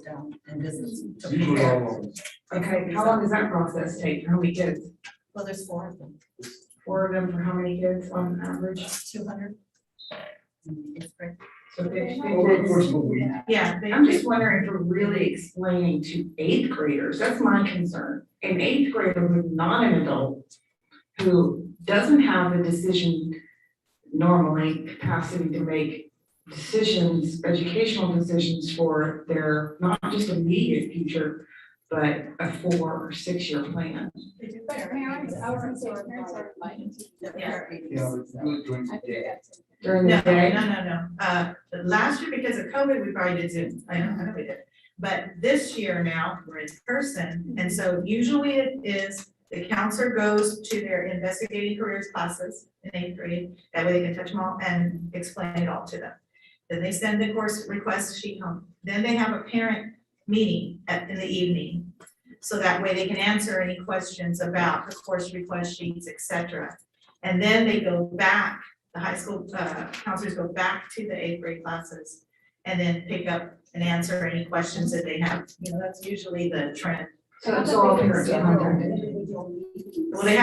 down and visits. to Usually prepare. all of them. Okay, how long does that process take? How many kids? Well, there's 4 of them, 4 of them for how many kids on average? 200. in 8th grade. So 50. Over the course of a week. yeah. I'm just wondering if we're really explaining to 8th graders, that's my concern. An 8th grader who's not an adult, who doesn't have the decision, normally capacity to make decisions, educational decisions for their, not just immediate future, but a 4 or 6 year plan. They do But parents, I was gonna say, parents parents are invited to. The Yeah. parent meetings. Yeah, we're really doing I do that too. During No, the day? no. Last year, because of COVID, we probably did Zoom. I know we did. But this year now, we're in person. And so usually it is the counselor goes to their investigating careers classes in 8th grade. That way they can touch them all and explain it all to them. Then they send the course request sheet home. Then they have a parent meeting in the evening. So that way they can answer any questions about the course request sheets, et cetera. And then they go back, the high school counselors go back to the 8th grade classes and then pick up and answer any questions that they have. You know, that's usually the trend. So it's all parent contact. Well, they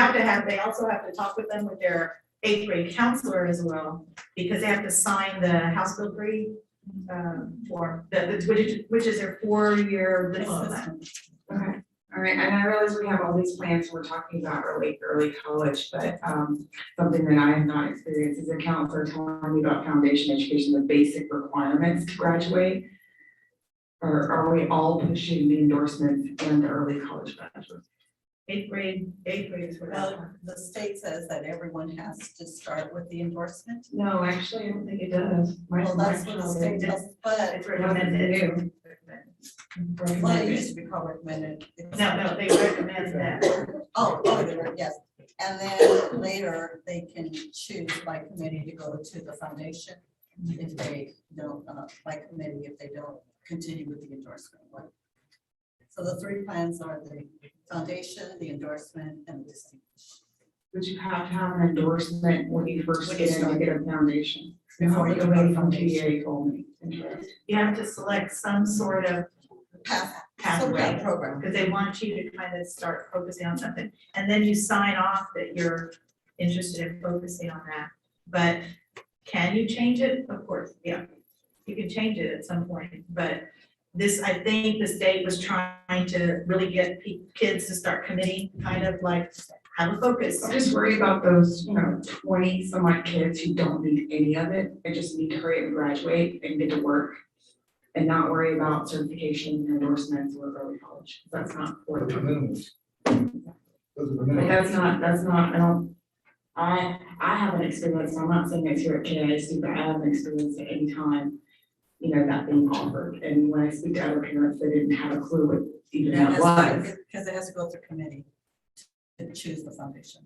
also have to talk with them with their 8th grade counselor as well, because they have to sign the House Bill 3 form, which is their 4-year diploma. Okay, all right, and I realize we have all these plans, we're talking about early college, but something that I have not experienced as a counselor telling me about foundation education, the basic requirements to graduate. Or are we all pushing the endorsements and the early college graduates? 8th grade is where Well, the state says that everyone has to start with the endorsement. No, actually, I don't think it does. Well, that's what the state does, but, it's recommended. well, it used to be called recommended. No, they recommend that. Oh, they were, yes. And then later, they can choose by committee to go to the foundation if they don't, by committee, if they don't continue with the endorsement. So the 3 plans are the foundation, the endorsement, and the distinguished. But you have to have an endorsement when you first When get you in to get a foundation. Before you The go to lady from foundation. TA told me. Interesting. You have to select some sort of Some kind pathway, of program. because they want you to kind of start focusing on something. And then you sign off that you're interested in focusing on that. But can you change it? Of course, yeah. You can change it at some point, but this, I think the state was trying to really get kids to start committing, kind of like have a focus. I'm just worried about those, 20 some odd kids who don't need any of it. They just need to hurry up and graduate and get to work. And not worry about certification and endorsements or early college. That's not Those what are minimums. Those are the But minimums. that's not, I haven't experienced, I'm not saying it's here at KISD, but I haven't experienced at any time, that being offered. And when I speak to other parents, they didn't have a clue what even that was. Because it has to go through committee to choose the foundation.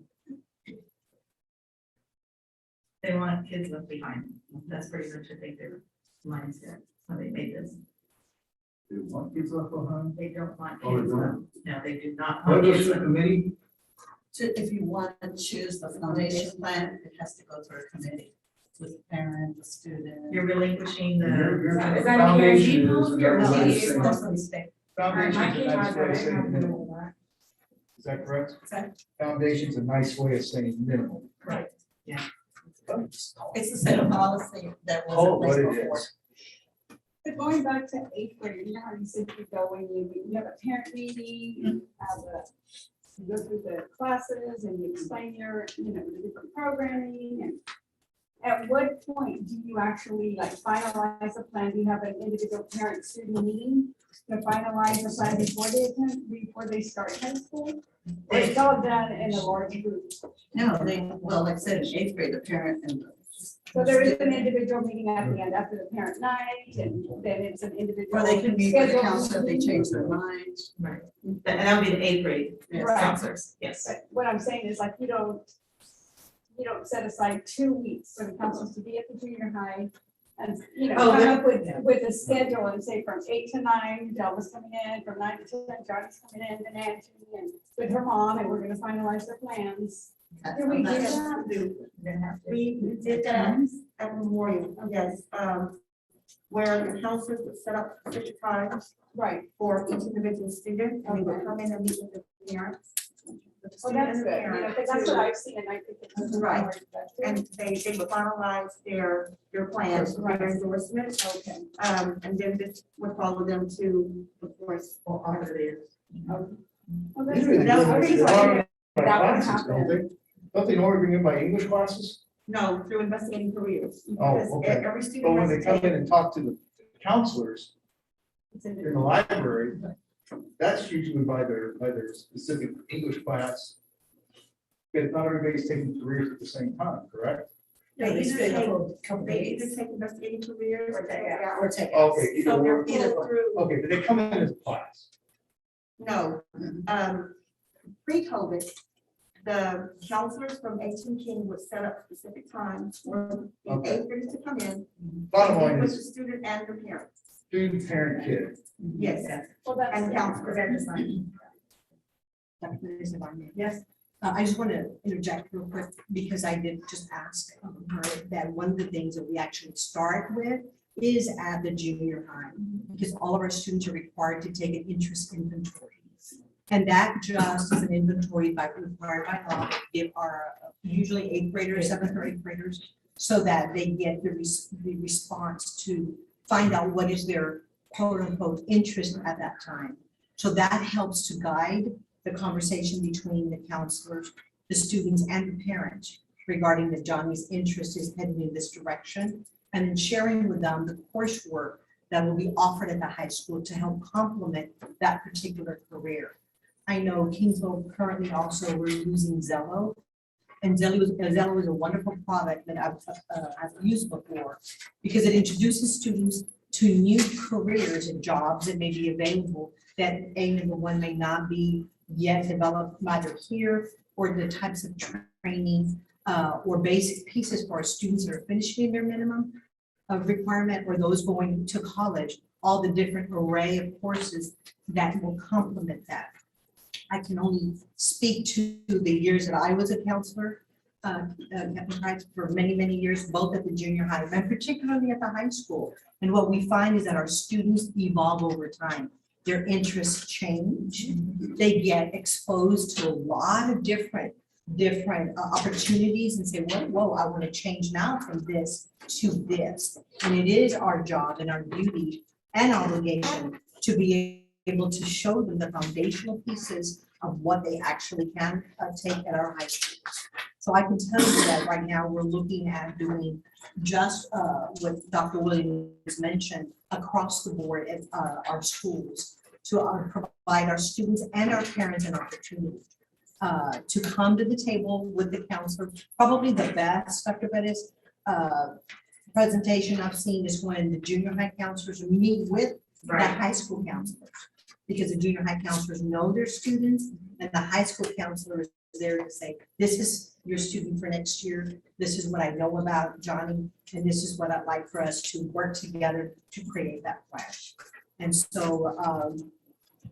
They want kids left behind. That's pretty much, I think, their mindset when they made this. They want kids left behind. They don't want Oh, they kids don't? left. No, they do not What want goes kids to the left. committee? If you want to choose the foundation plan, it has to go through a committee with the parent, the student. You're relinquishing the, Is that a Foundation KISD is policy or another No, way of TA it's saying- from the state. Foundation's My a kid nice has way of that, I saying have minimum. that. Is that correct? Exactly. Foundation's a nice way of saying minimum. right, yeah. It's the same policy that Call was it in what place it before. is. But going back to 8th grade, you know how you said you go when you have a parent meeting, you have you go through the classes and you explain your, the different programming and at what point do you actually like finalize the plan? Do you have an individual parent student meeting to finalize the plan before they start high school? Or it's all done in a large group? No, well, like I said, in 8th grade, the parent and. So there is an individual meeting at the end after the parent night and then it's an individual. Or they can meet with the scheduled counselor if they meeting. change their mind. Right. And that would be the 8th grade Right. counselors, yes. But what I'm saying is like, you don't set aside 2 weeks for the counselors to be at the junior high and, Oh, come up with a schedule and say from 8 to 9, Delma's coming in, from 9 to 10, Johnny's coming in, and Angie, and with her mom, and we're gonna finalize their plans. Do we do that? We did that at Memorial, yes, where the counselors would set up specific times Right, for each individual student, and we would come in and meet with the parents. with the well, student that's and the good, parent because that's what to- I've seen, and I think it's. Right. And they would finalize their plans, their endorsement, Okay. and then this would follow them to, of course, Well, that's Usually good. they That do was it pretty by exciting. That would classes, don't happen. they? Don't they normally bring in by English classes? no, through investigating careers. Oh, because okay. Every But student when has they to come in take. and talk to the counselors It's in in the library, that's usually by their specific English class. Because not everybody's taking careers at the same time, correct? Yeah, they stay either for a couple They either days. take investigating careers or take out. Or take. Okay, either So they're or. Either pulled through, Okay, but they come in as a class. no, Mhm. pre-COVID, the counselors from H and King would set up specific times for the Okay. 8th graders to come in. Bottom and meet line with is the student and the parents, student, parent, kid. yes, Well, that's. and counselors. Yes. I just want to interject real quick because I did just ask her that one of the things that we actually start with is at the junior high, because all of our students are required to take an interest inventory. And that just is an inventory required by law, give our usually 8th graders, 7th or 8th graders, so that they get the response to find out what is their quote unquote interest at that time. So that helps to guide the conversation between the counselors, the students, and the parents regarding that Johnny's interest is heading in this direction, and then sharing with them the coursework that will be offered at the high school to help complement that particular career. I know Kingsville currently also we're using Zello, and Zello is a wonderful product that I've used before because it introduces students to new careers and jobs that may be available that number one may not be yet developed either here or the types of training or basic pieces for our students that are finishing their minimum requirement or those going to college, all the different array of courses that will complement that. I can only speak to the years that I was a counselor for many, many years, both at the junior high and particularly at the high school. And what we find is that our students evolve over time. Their interests change. They get exposed to a lot of different opportunities and say, whoa, I want to change now from this to this. And it is our job and our duty and obligation to be able to show them the foundational pieces of what they actually can take at our high schools. So I can tell you that right now we're looking at doing just what Dr. Williams mentioned across the board at our schools to provide our students and our parents an opportunity to come to the table with the counselor. Probably the best, Dr. Bettis, presentation I've seen is when the junior high counselors meet with the high school counselors. Because the junior high counselors know their students and the high school counselor is there to say, this is your student for next year. This is what I know about Johnny. And this is what I'd like for us to work together to create that plan. And so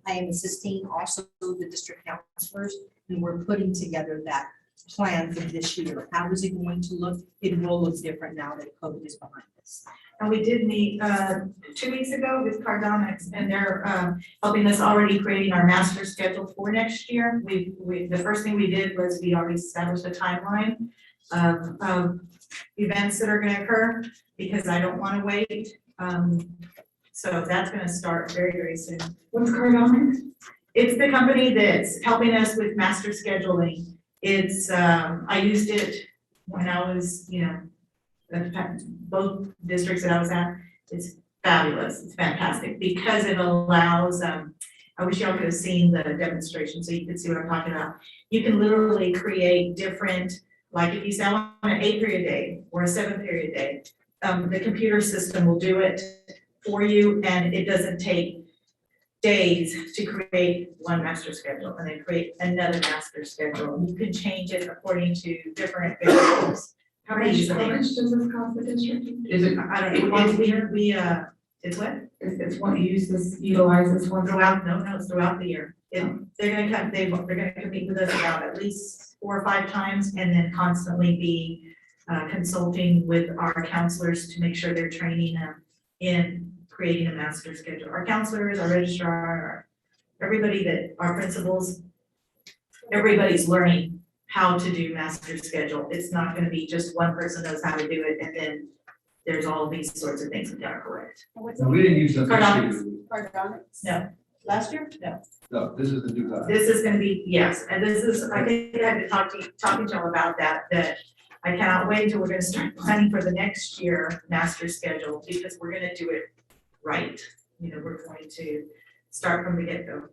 I am assisting also the district counselors and we're putting together that plan for this year. How is it going to look? It will look different now that COVID is behind us. And we did meet 2 weeks ago with Cardonics, and they're helping us already creating our master schedule for next year. The first thing we did was we already established a timeline of events that are going to occur because I don't want to wait. So that's going to start very, very soon. What's Cardonics? It's the company that's helping us with master scheduling. It's I used it when I was, both districts that I was at. It's fabulous. It's fantastic because it allows, I wish y'all could have seen the demonstration so you could see what I'm talking about. You can literally create different, like if you say I want an 8 period day or a 7 period day, the computer system will do it for you and it doesn't take days to create one master schedule and then create another master schedule. You can change it according to different variables. How much does this cost the district? Is it? I don't know, it's what? It's what utilize this one? Throughout, no, it's throughout the year. They're gonna come, they're gonna compete with us about at least 4 or 5 times and then constantly be consulting with our counselors to make sure they're training them in creating a master schedule. Our counselors, our registrar, everybody that, our principals, everybody's learning how to do master schedule. It's not gonna be just one person knows how to do it and then there's all these sorts of things that are correct. No, we didn't use that. Cardonics. Cardonics? No. Last year? No. No, this is the new guy. This is gonna be, yes, and this is, I think I had to talking to y'all about that I cannot wait until we're gonna start planning for the next year master schedule because we're gonna do it right. We're going to start from the get-go.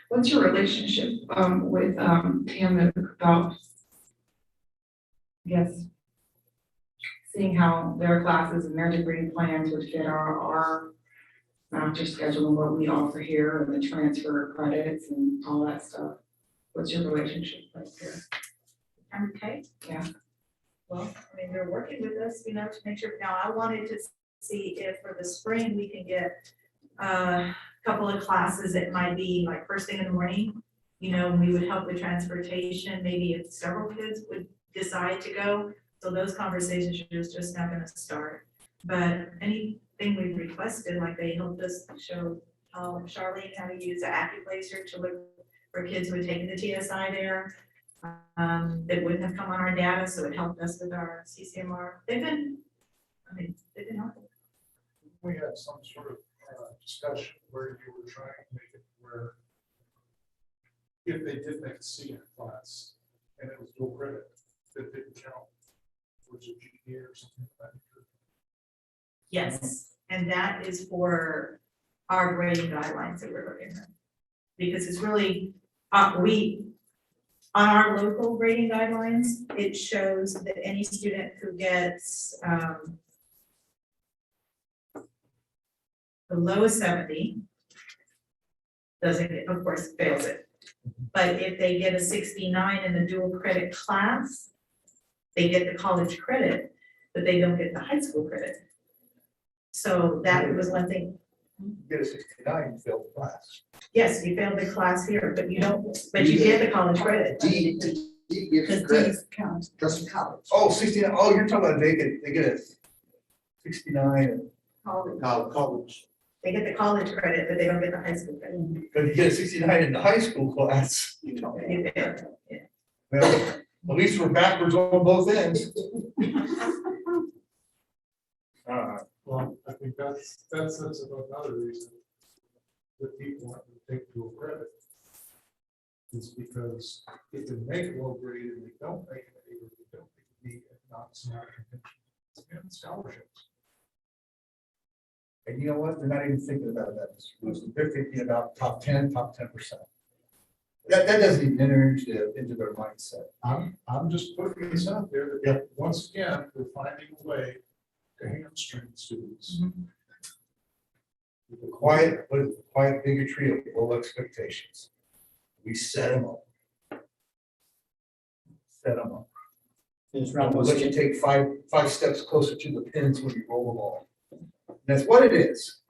What's your relationship with Tam about, yes, seeing how their classes and their degree plans would fit our master schedule and what we offer here and the transfer credits and all that stuff? What's your relationship like there? Okay. Yeah. Well, they're working with us, to make sure. Now, I wanted to see if for the spring we can get a couple of classes that might be like first thing in the morning You know, we would help with transportation, maybe if several kids would decide to go. So those conversations are just not gonna start. But anything we've requested, like they helped us show Charlene how to use the AccuPlacer to look for kids who had taken the TSI there. That wouldn't have come on our data, so it helped us with our CCMR. They've been helpful. We had some sort of discussion where you were trying to make it where if they did make a C in a class and it was dual credit, that didn't count, which is GPA or something like that. Yes, and that is for our grading guidelines that we're looking at. Because it's really, on our local grading guidelines, it shows that any student who gets below a 70 doesn't get, of course, fails it. But if they get a 69 in the dual credit class, they get the college credit, but they don't get the high school credit. So that was one thing. You get a 69, you failed the class. Yes, you failed the class here, but you don't, but you get the college credit. D gives credit, Count. just college. Oh, 69, oh, you're talking about they get a 69, and- College. They get the college credit, but they don't get the high school credit. but you get a 69 in the high school class. You failed. Well, at least we're backwards on both ends. Well, I think that's another reason that people want to take dual credit. Is because if they make low grade and they don't make an A, or they don't make a B, not and scholarships. And you know what? They're not even thinking about that. They're thinking about top 10%. That doesn't even enter into their mindset. I'm just putting this out there that once again, we're finding a way to hamstring students. With the quiet bigotry of low expectations. We set them up. We'll let you take five steps closer to the pins when you roll the ball. That's what it is.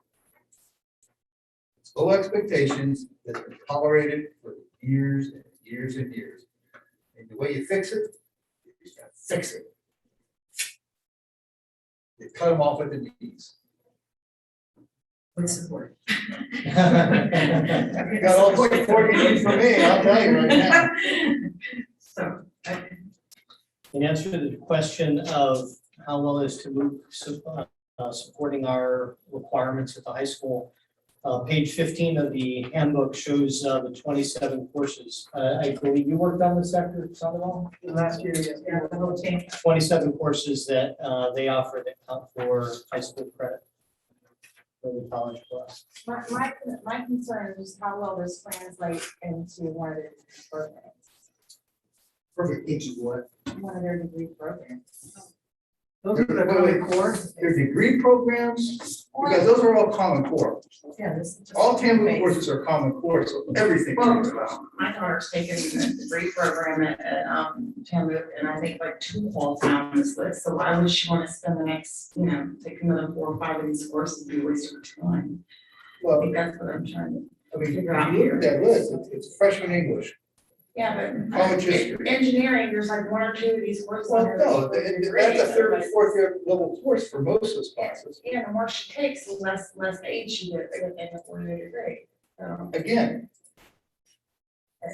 It's low expectations that's been tolerated for years and years and years. And the way you fix it, you just gotta fix it. You cut them off at the knees. With support. You got all the support you need from me, I'll tell you right now. So, In answer to the question of how well is to move supporting our requirements at the high school, page 15 of the handbook shows the 27 courses. I believe you worked on this, Dr. Sandoval? Last year, yes. yeah, the whole change. 27 courses that they offer that count for high school credit for the college class. My concern is how well this translates into one of their programs, Perfect, into what? one of their degree programs. Those are the common core. Their degree programs, because those are all common core. Yeah, this is just. All Tampa courses are common core, so everything. Well, my daughter's taking a degree program at Tampa, and I think like 2 fall down this list, so why would she want to spend the next, take another 4 or 5 of these courses and be a waste of her time? I Well, think that's what I'm trying to. I mean, if you look at that list, it's freshman English. Yeah, but College history. engineering, there's like 1 or 2 of these courses. Well, on no, there that's a third or fourth year level course for most of those classes. Yeah, the more she takes, the less aid she gets in the 4-year degree. So, Again,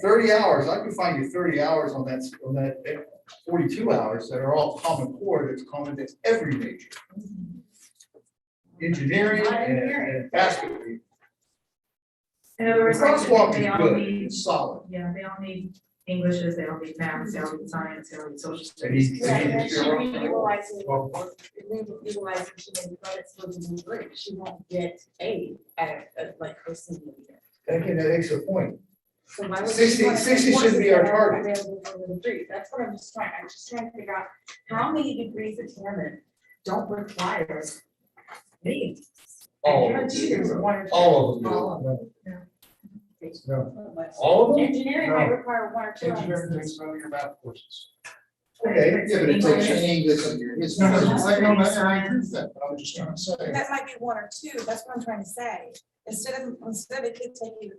30 hours, I can find you 30 hours on that 42 hours that are all common core, that's common to every major. Engineering and basketball. In other words, Crosswalk they is all good, need, it's solid. yeah, they all need Englishes, they all need math, they all need science, they all need social And studies. he's- Yeah, and then he's- she may be utilizing, Well, utilizing she may credits for the degree, she won't get aid at like her senior year. Again, that makes a point. So why would 60 she wanna take 60 should be our courses that are target. available for the degree? That's what I'm just trying to figure out, how many degrees at Hammond don't require me? All I of guarantee there's them. 1 or 2. All of them. All of them. No. All of them? Engineering might No. require 1 or 2. Engineering takes none of your math courses. Okay, Yeah, but it takes your English and your history. No, I agree with that, but I'm just trying to say. That might be 1 or 2, that's what I'm trying to say. Instead of a kid taking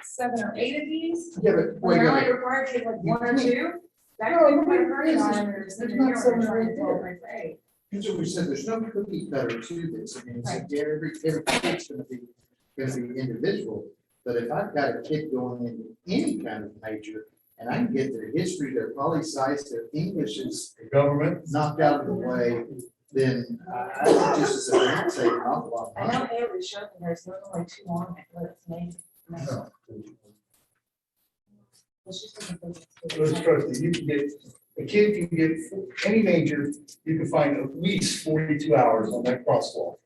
7 or 8 of these, Yeah, but when wait a they're only minute. required to take like 1 or You 2, that No, could put a no, hurry it's- on your it's senior not year when 7 you're or trying 8 to tell them, hey. Here's what we said, there's no cookie cutter to this. I mean, it's like, yeah, every kid's gonna be individual. But if I've got a kid going into any kind of major, and I can get their history, their poli sci, their English is Government. knocked out of the way, then I think just as a parent, say an awful lot. I know Haley showed me there's literally 2 on it, but it's amazing. No. It's just like a business. Let's trust you, you can get, a kid can get any major, you can find at least 42 hours on that crosswalk.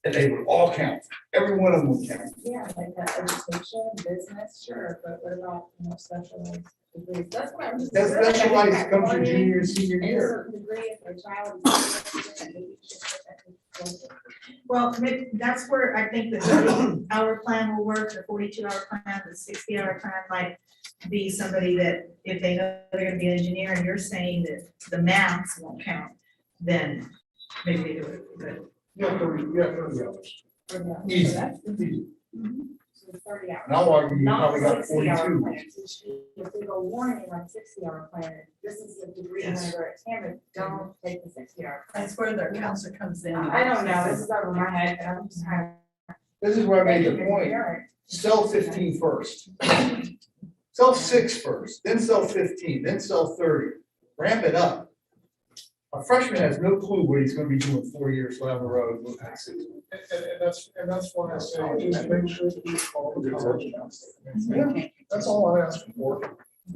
And they would all count, every one of them would count. Yeah, like that education, business, sure, but what about, specialized degrees? That's what I'm just. That really specialized like comes your money junior and senior and a year. certain degree if their child is. Well, that's where I think the 30-hour plan will work, the 42-hour plan, the 60-hour plan might be somebody that if they know they're gonna be an engineer and you're saying that the maths won't count, then maybe they do it, but. Yeah, 30 hours. Easy. Easy. So 30 hours. Now, argue you Not probably got 60-hour 42. plans. If they go warning like 60-hour plan, this is the degree under at Hammond, don't take the 60-hour. That's where their counselor comes in. I don't know, this is over my head, and I'm just kind This is where I made of. the point. Sell 15 first. Sell 6 first, then sell 15, then sell 30. Ramp it up. A freshman has no clue what he's gonna be doing 4 years down the road. And that's why I say, just make sure that you call the college counselor. That's all I'm asking for.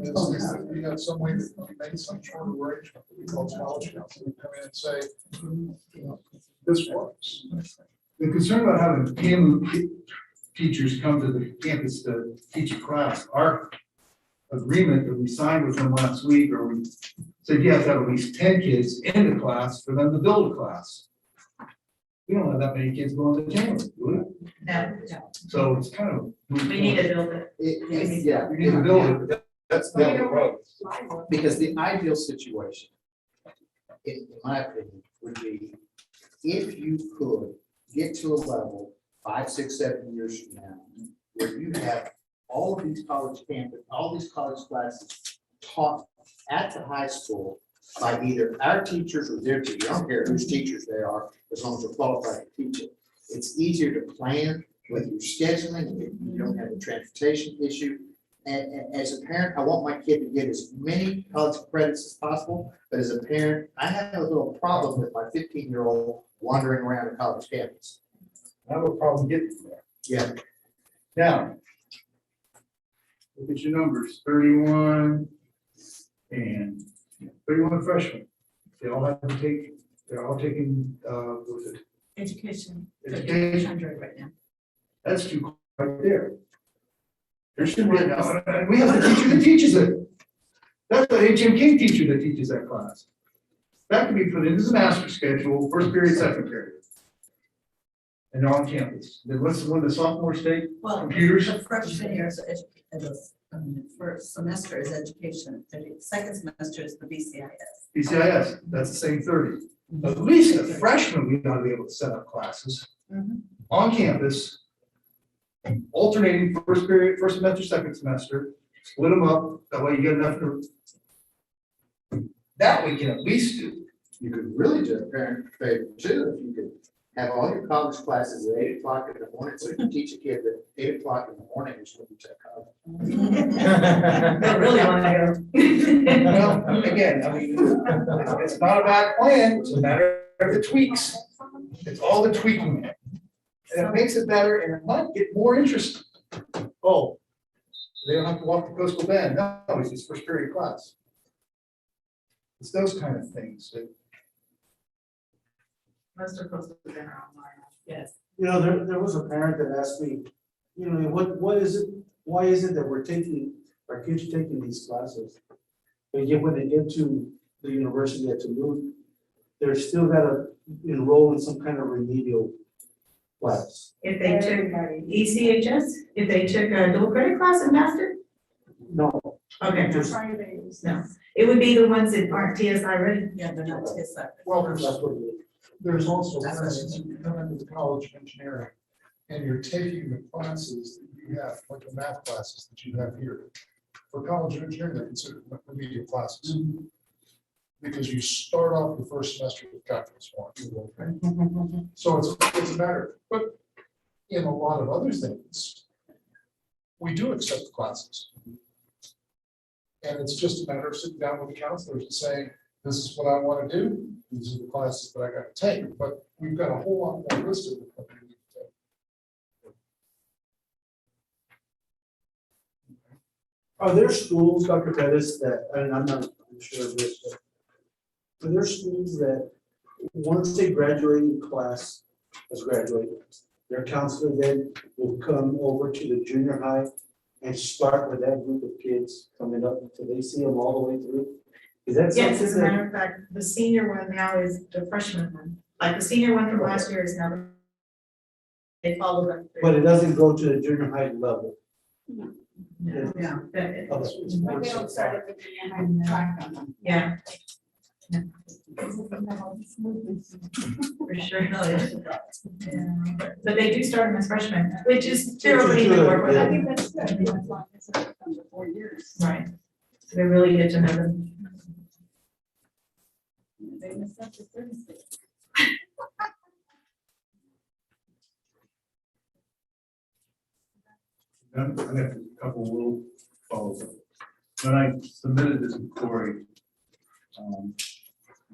Is that we have some way that we make some sort of arrangement that we call college counselor, come in and say, this works. The concern about having family teachers come to the campus to teach a class, our agreement that we signed with them last week, or we said you have to have at least 10 kids in the class for them to build a class. We don't have that many kids going to Chamber, do we? No, So it's kind of. we need to build it. Yeah, You need to build it, but that's down the road. because the ideal situation, in my opinion, would be if you could get to a level 5, 6, 7 years from now, where you have all of these college campus, all these college classes taught at the high school by either our teachers or their teachers. I don't care whose teachers they are, as long as they're qualified to teach it. It's easier to plan with your scheduling, you don't have the transportation issue. And as a parent, I want my kid to get as many college credits as possible, but as a parent, I have a little problem with my 15-year-old wandering around a college campus. I have a problem getting there. Yeah. Now, look at your numbers, 31 and 31 freshmen. They all have to take, they're all taking, what was it? Education. Education. 100 right now. That's two right there. There should be, and we have a teacher that teaches it. That's the HM King teacher that teaches that class. That can be put in as a master schedule, first period, second period. And they're on campus. Then when the sophomore state Well, computers, the freshman year is first semester is education, the second semester is the BCIS. BCIS, that's the same 30. At least a freshman, we gotta be able to set up classes on campus, alternating first period, first semester, second semester, split them up, that way you get enough to. That we can at least do. You could really do a parent favor too, if you could have all your college classes at 8 o'clock in the morning, so you can teach a kid that 8 o'clock in the morning is when you check college. Don't really wanna go. Well, again, I mean, it's not a bad plan, it's a matter of the tweaks. It's all the tweaking. And it makes it better and it might get more interesting. Oh, they don't have to walk to Coastal Bend, no, it's just first period class. It's those kind of things that. Most of coastal have been online, yes. You know, there was a parent that asked me, you know, what is it, why is it that we're taking, our kids taking these classes? And yet when they get to the university at Toulouse, they're still gotta enroll in some kind of remedial class. If they took ECHS, if they took a dual credit class and master? No, Okay, just, no, it would be the ones that aren't TSI ready. Yeah, they're not TSI. well, that's what it is. there's also, for instance, if you come into the College of Engineering and you're taking the classes that you have, like the math classes that you have here. For College of Engineering, they're considered remedial classes. Because you start off the first semester with calculus one. So it's a matter, but in a lot of other things, we do accept the classes. And it's just a matter of sitting down with the counselors and saying, this is what I want to do, these are the classes that I got to take, but we've got a whole lot more listed. Than what we need to take. Are there schools, Dr. Pettis, that, and I'm not sure of this, but are there schools that, once they graduating class has graduated, their counselor then will come over to the junior high and start with that group of kids coming up until they see them all the way through? Is that Yes, something as a that? matter of fact, the senior one now is the freshman one. Like the senior one from last year is now. They follow them through. But it doesn't go to the junior high level? No. Yeah. Okay. But they don't start at the junior high track on them. Yeah, Because they have all these movements. for sure. Yeah. But they do start them as freshmen, which is fairly easy to work with. I think that's good, as long as it's under 4 years. Right. So they really get to know them. They messed up the Thursday. I'm gonna have a couple little follows up. When I submitted this to Corey,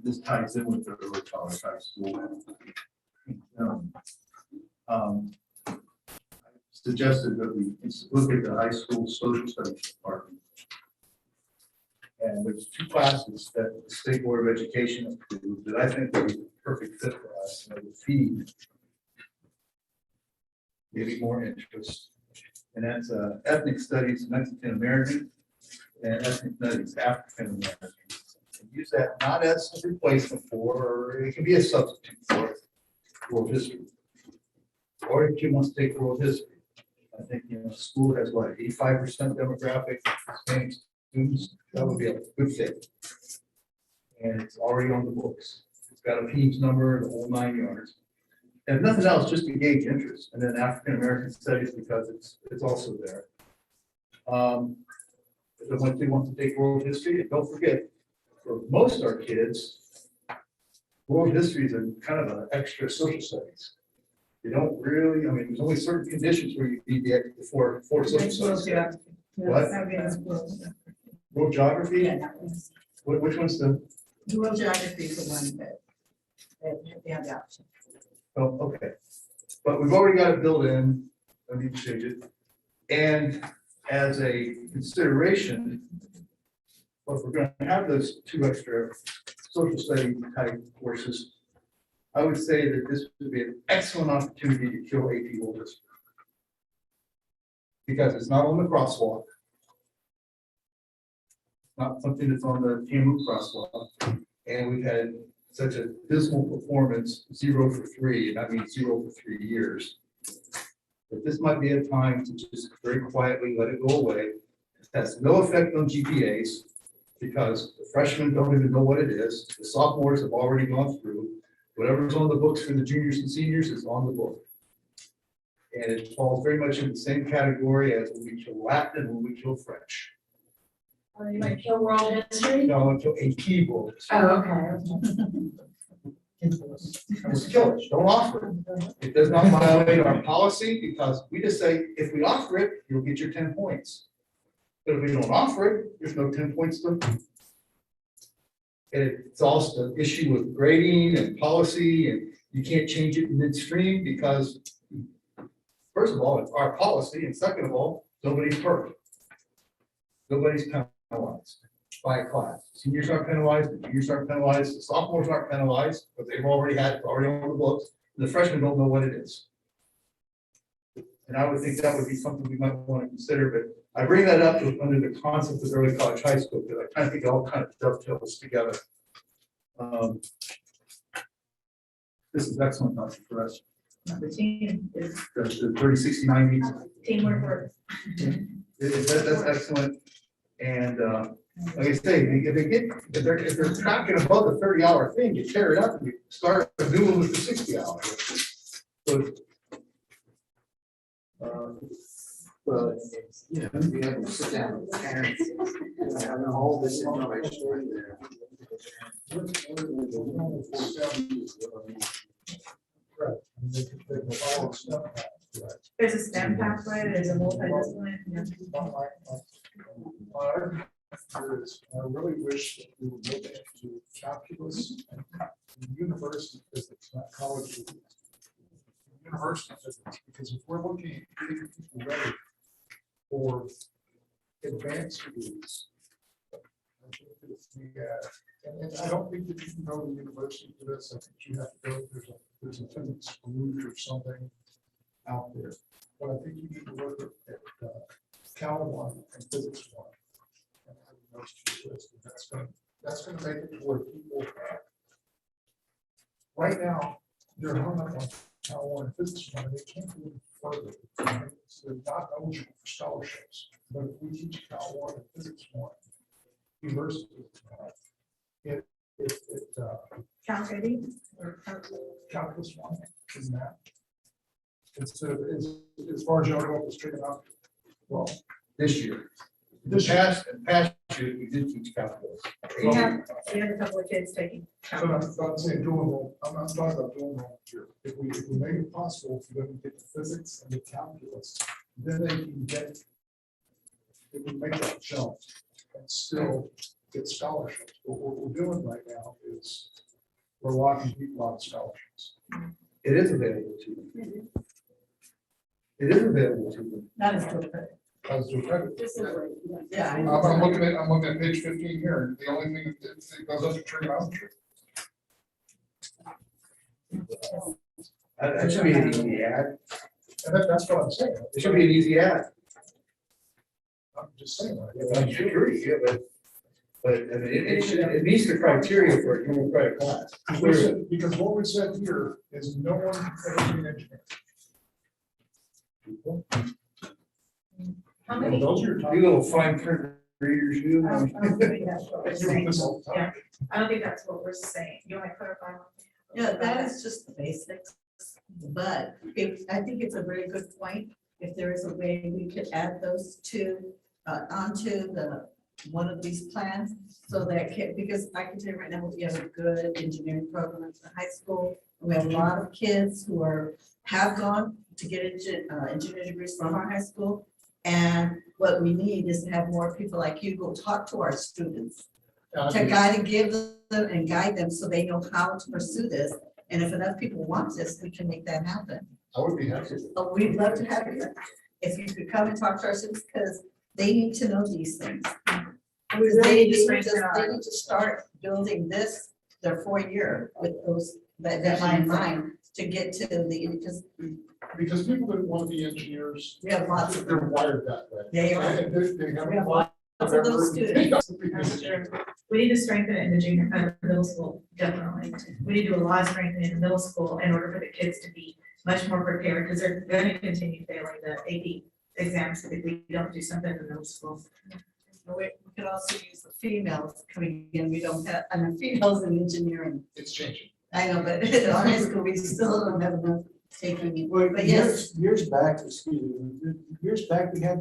this ties in with the early college high school. I suggested that we look at the high school social studies department. And there's 2 classes that the State Board of Education approved that I think would be the perfect fit for us, and it would feed maybe more interest. And that's ethnic studies, Mexican American, and ethnic studies, African American. And use that not as a replacement for, or it can be a substitute for world history. Or if you want to take world history, I think, school has what, 85% demographic Hispanic students, that would be a good fit. And it's already on the books. It's got a page number, the whole 9 yards. And if nothing else, just to gauge interest, and then African American studies because it's also there. If they want to take world history, and don't forget, for most of our kids, world history is a kind of an extra social studies. You don't really, I mean, there's only certain conditions where you need the for social studies. What? World geography? Yeah, that was, Which one's the? world geography is the one that they have the option. Oh, okay. But we've already got it built in, I need to change it. And as a consideration, well, if we're gonna have those 2 extra social study type courses, I would say that this would be an excellent opportunity to kill AP World History. Because it's not on the crosswalk. Not something that's on the TMU crosswalk. And we've had such a dismal performance, 0 for 3, and that means 0 for 3 years. But this might be a time to just very quietly let it go away. It has no effect on GPAs because the freshmen don't even know what it is. The sophomores have already gone through. Whatever's on the books for the juniors and seniors is on the book. And it falls very much in the same category as when we kill Latin and when we kill French. You might kill world history? No, until AP World History. Oh, okay. Just kill it, don't offer it. It does not violate our policy because we just say, if we offer it, you'll get your 10 points. But if we don't offer it, there's no 10 points to. And it's also an issue with grading and policy, and you can't change it midstream because, first of all, it's our policy, and second of all, nobody's perfect. Nobody's penalized by a class. Seniors aren't penalized, the juniors aren't penalized, the sophomores aren't penalized, but they've already had it already on the books. The freshmen don't know what it is. And I would think that would be something we might want to consider, but I bring that up under the concept of early college high school, because I kind of think it all kind of dovetails together. This is excellent, Dr. Perez. The team is The 30-60-90. teamwork works. That's excellent. And Like I say, if they're tracking above the 30-hour thing, you tear it up and you start a new one with the 60 hour. But, Well, you know, we have to sit down with parents, and all this information right there. Right. And they can follow stuff. Right. There's a STEM pathway, there's a multidisciplinary. I really wish that we would look into calculus and university physics, not college physics. University physics, because if we're looking at getting people ready for advanced degrees. I think and I don't think that you can go to university for this. I think you have to go, there's a physics group or something out there. But I think you need to look at Cal 1 and Physics 1. And having those two lists, and that's gonna make it to where people, right now, they're hung up on Cal 1 and Physics 1, and they can't go any further. So they're not eligible for scholarships. But if we teach Cal 1 and Physics 1, university, Calculating. calculus 1 is that. Instead of, as far as y'all go up the street up, well, this year, past year, we did teach calculus. We have a couple of kids taking. so I'm not saying doing, I'm not talking about doing that here. If we make it possible for them to get the physics and the calculus, then they can get, they can make that jump and still get scholarships. But what we're doing right now is we're locking people out of scholarships. It is available to them. It is available to them. That is good. As to credit. Yeah. I'm looking at page 15 here, and the only thing that goes up to trigonometry. That should be an easy ad. And that's what I'm saying. It should be an easy ad. I'm just saying. I agree, yeah, but I mean, it meets the criteria for a dual credit class. Because what we said here is no one can ever be an engineer. How many? Those are your You little fine print readers, you. I don't think that's what we're You do saying. this all the time. I don't think that's what we're saying. You want to clarify? Yeah, that is just the basics, but if, I think it's a very good point. If there is a way we could add those two onto one of these plans, so that because I can tell you right now, we have a good engineering program at the high school. We have a lot of kids who have gone to get engineering degrees from our high school. And what we need is to have more people like you go talk to our students, to guide and give them and guide them so they know how to pursue this. And if enough people want this, we can make that happen. I would be happy. But we'd love to have you, if you could come and talk to our students, because they need to know these things. We really They need to need strengthen our. they need to start building this, their 4-year with that deadline in mind to get to the, Because people that want to be engineers, we have lots of they're them. wired that way. They are. And they have We have a lots lot of those students. We need to strengthen it in the junior, middle school, definitely. We need to do a lot of strengthening in the middle school in order for the kids to be much more prepared, because they're gonna continue failing the AP exams if we don't do something in the middle school. We could also use the females coming in. We don't have, females in engineering. It's changing. I know, but in our high school, we still don't have enough taking it. Well, But yes, years back, excuse me, years back, we had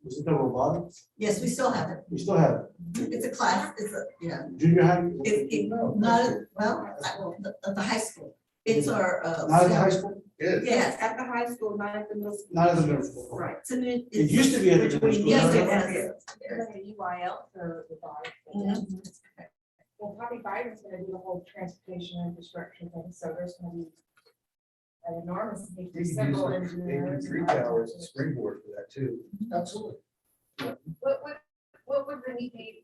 was it the robotics? yes, we still have it. We still have It's a class, yeah. junior high. Not, at the high school. It's our, Not at the high school? yes, At the high school, not at the middle school. Not at the middle school. right. It's an- It used to be at the middle school. Yes, now it it's- was. Like a UIL for robotics. Mhm. Well, probably Biden's gonna do the whole transportation infrastructure thing, so there's gonna be an enormous need for You can use civil like engineers. AP3 and towers as a architects. springboard for that too. Absolutely. What would really be,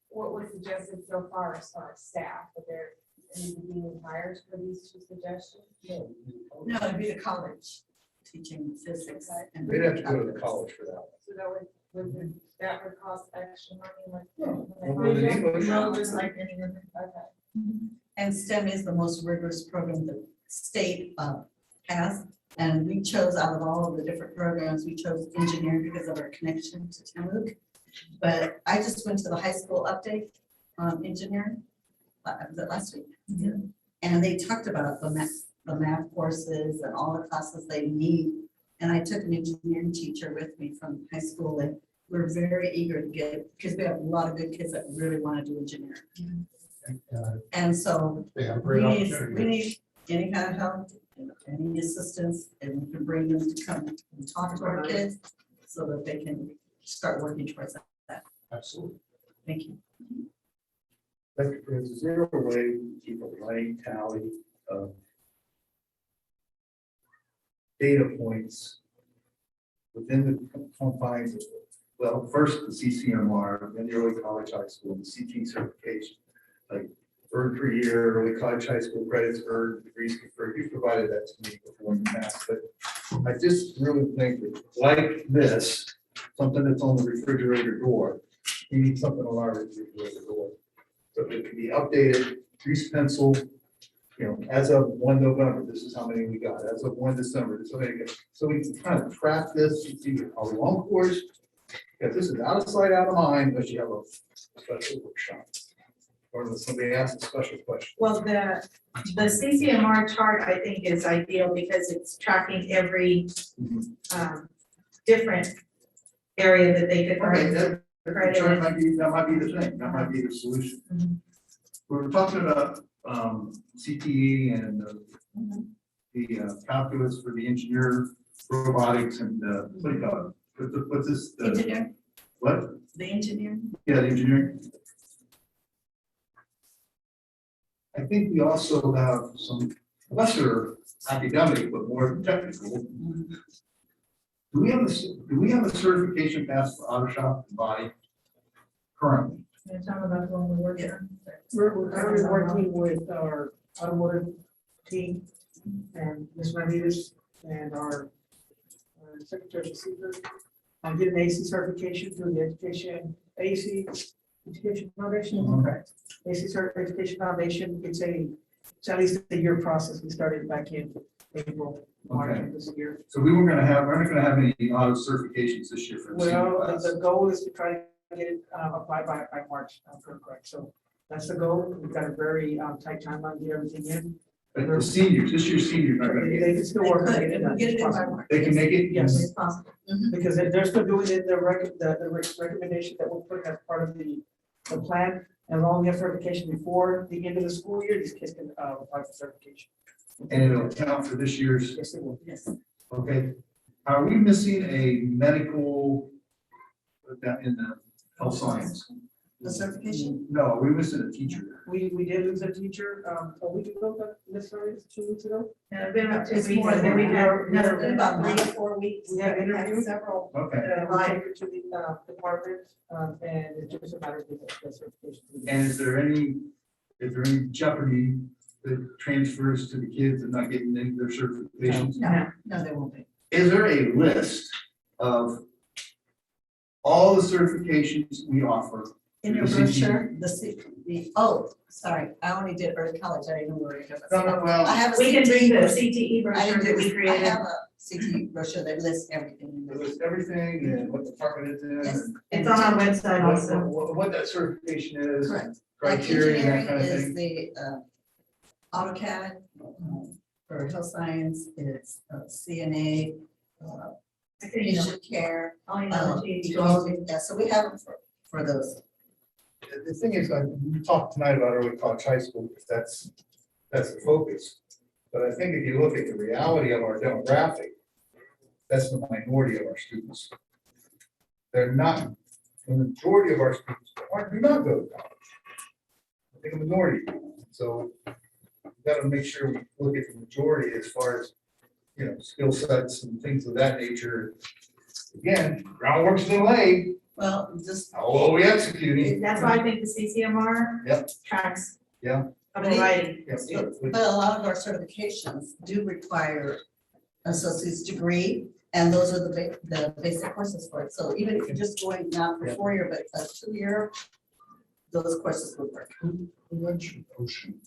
what was suggested so far as far as staff, but there, any new hires for these two suggestions? No, it'd be the college teaching physics. and- They'd have to go to the college for that. So that would cost extra money, like. No more than English. No, just like any other. Okay. And STEM is the most rigorous program the state has. And we chose out of all of the different programs, we chose engineering because of our connection to Temuc. But I just went to the high school update on engineering, was it last week? And they talked about the math courses and all the classes they need. And I took an engineering teacher with me from high school, and we're very eager to get, because we have a lot of good kids that really want to do engineering. And so They have a we great need, opportunity. we need any kind of help, any assistance, and we can bring them to come and talk to our kids so that they can start working towards that. Absolutely. Thank you. Is there a way to keep a running tally of data points within the confines of, well, first the CCMR, then the early college high school, the CT certification, like earned per year, early college high school credits earned, degrees conferred. You provided that to me before in the past, but I just really think that like this, something that's on the refrigerator door, we need something on our refrigerator door. So it can be updated, grease pencil, you know, as of 1 November, this is how many we got, as of 1 December, this is how many we got. So we can kind of track this, you see, are we on course? Because this is out of sight, out of mind, unless you have a special workshop. Or unless somebody asks a special question. Well, the CCMR chart, I think, is ideal because it's tracking every different area that they could Okay, earn. that might be the thing, that might be the solution. We were talking about CTE and the calculus for the engineer, robotics, and what do you call it? What's this? the- Engineering, What? the engineering. Yeah, the engineering. I think we also have some lesser academic, but more technical. Do we have a certification pass for auto shop and body currently? You're talking about when we're working on. We're currently working with our automotive team and Ms. Ramirez and our Secretary of Sector. I'm getting AC certification through the AEC Education Foundation. Correct. AC Education Foundation, it's at least a year process. We started back in April, March of this year. So we're not gonna have any auto certifications this year for the senior Well, class. the goal is to try to get it applied by March, correct. So that's the goal. We've got a very tight timeline to get everything in. But the seniors, this year's seniors are gonna They get it. can still work on it. Get it in by March. They can make it? Yes. It's possible. Because they're still doing it, the recommendation that we're putting as part of the plan. And as long as we have certification before the end of the school year, these kids can apply for certification. And it'll count for this year's, Yes, they will. Yes. okay? Are we missing a medical down in the health science? The certification? No, are we missing a teacher? We did lose a teacher, a week ago, but necessarily 2 weeks ago. And it's been about 2 It's weeks, more and then we than have that. another Been about 3 week. to 4 weeks. We have interviews. Several. Okay, We took it to the department, and it's just a matter of getting the certification. and is there any jeopardy that transfers to the kids and not getting their certifications? No, they won't be. Is there a list of all the certifications we offer? In your The brochure, oh, sorry, I only did early college, I didn't know where it was. No, well, I have a We can CTE bring the brochure. CTE I brochure didn't that we do, I created. have a CTE brochure that lists everything. it was everything and what department it's in. Yes. and It's on our website also. what that certification is, Correct. Like criteria, and that engineering kind of is thing. the AutoCAD, for health science, it's CNA, I think you know, patient care. all you know, the Ecology. Yeah, so we have them for those. The thing is, we talked tonight about early college high school, because that's the focus. But I think if you look at the reality of our demographic, that's the minority of our students. They're not, the majority of our students do not go to college. I think a minority, do. So we gotta make sure we look at the majority as far as, you know, skill sets and things of that nature. Again, groundwork's been laid, Well, just. how well we executing. That's why I think the CCMR Yep. tracks. Yeah. A variety. Yes, But a lot of our certifications do require associate's degree, and those are the basic courses for it. So even if you're just going not for 4-year, but a 2-year, those courses would work. Who mentioned ocean?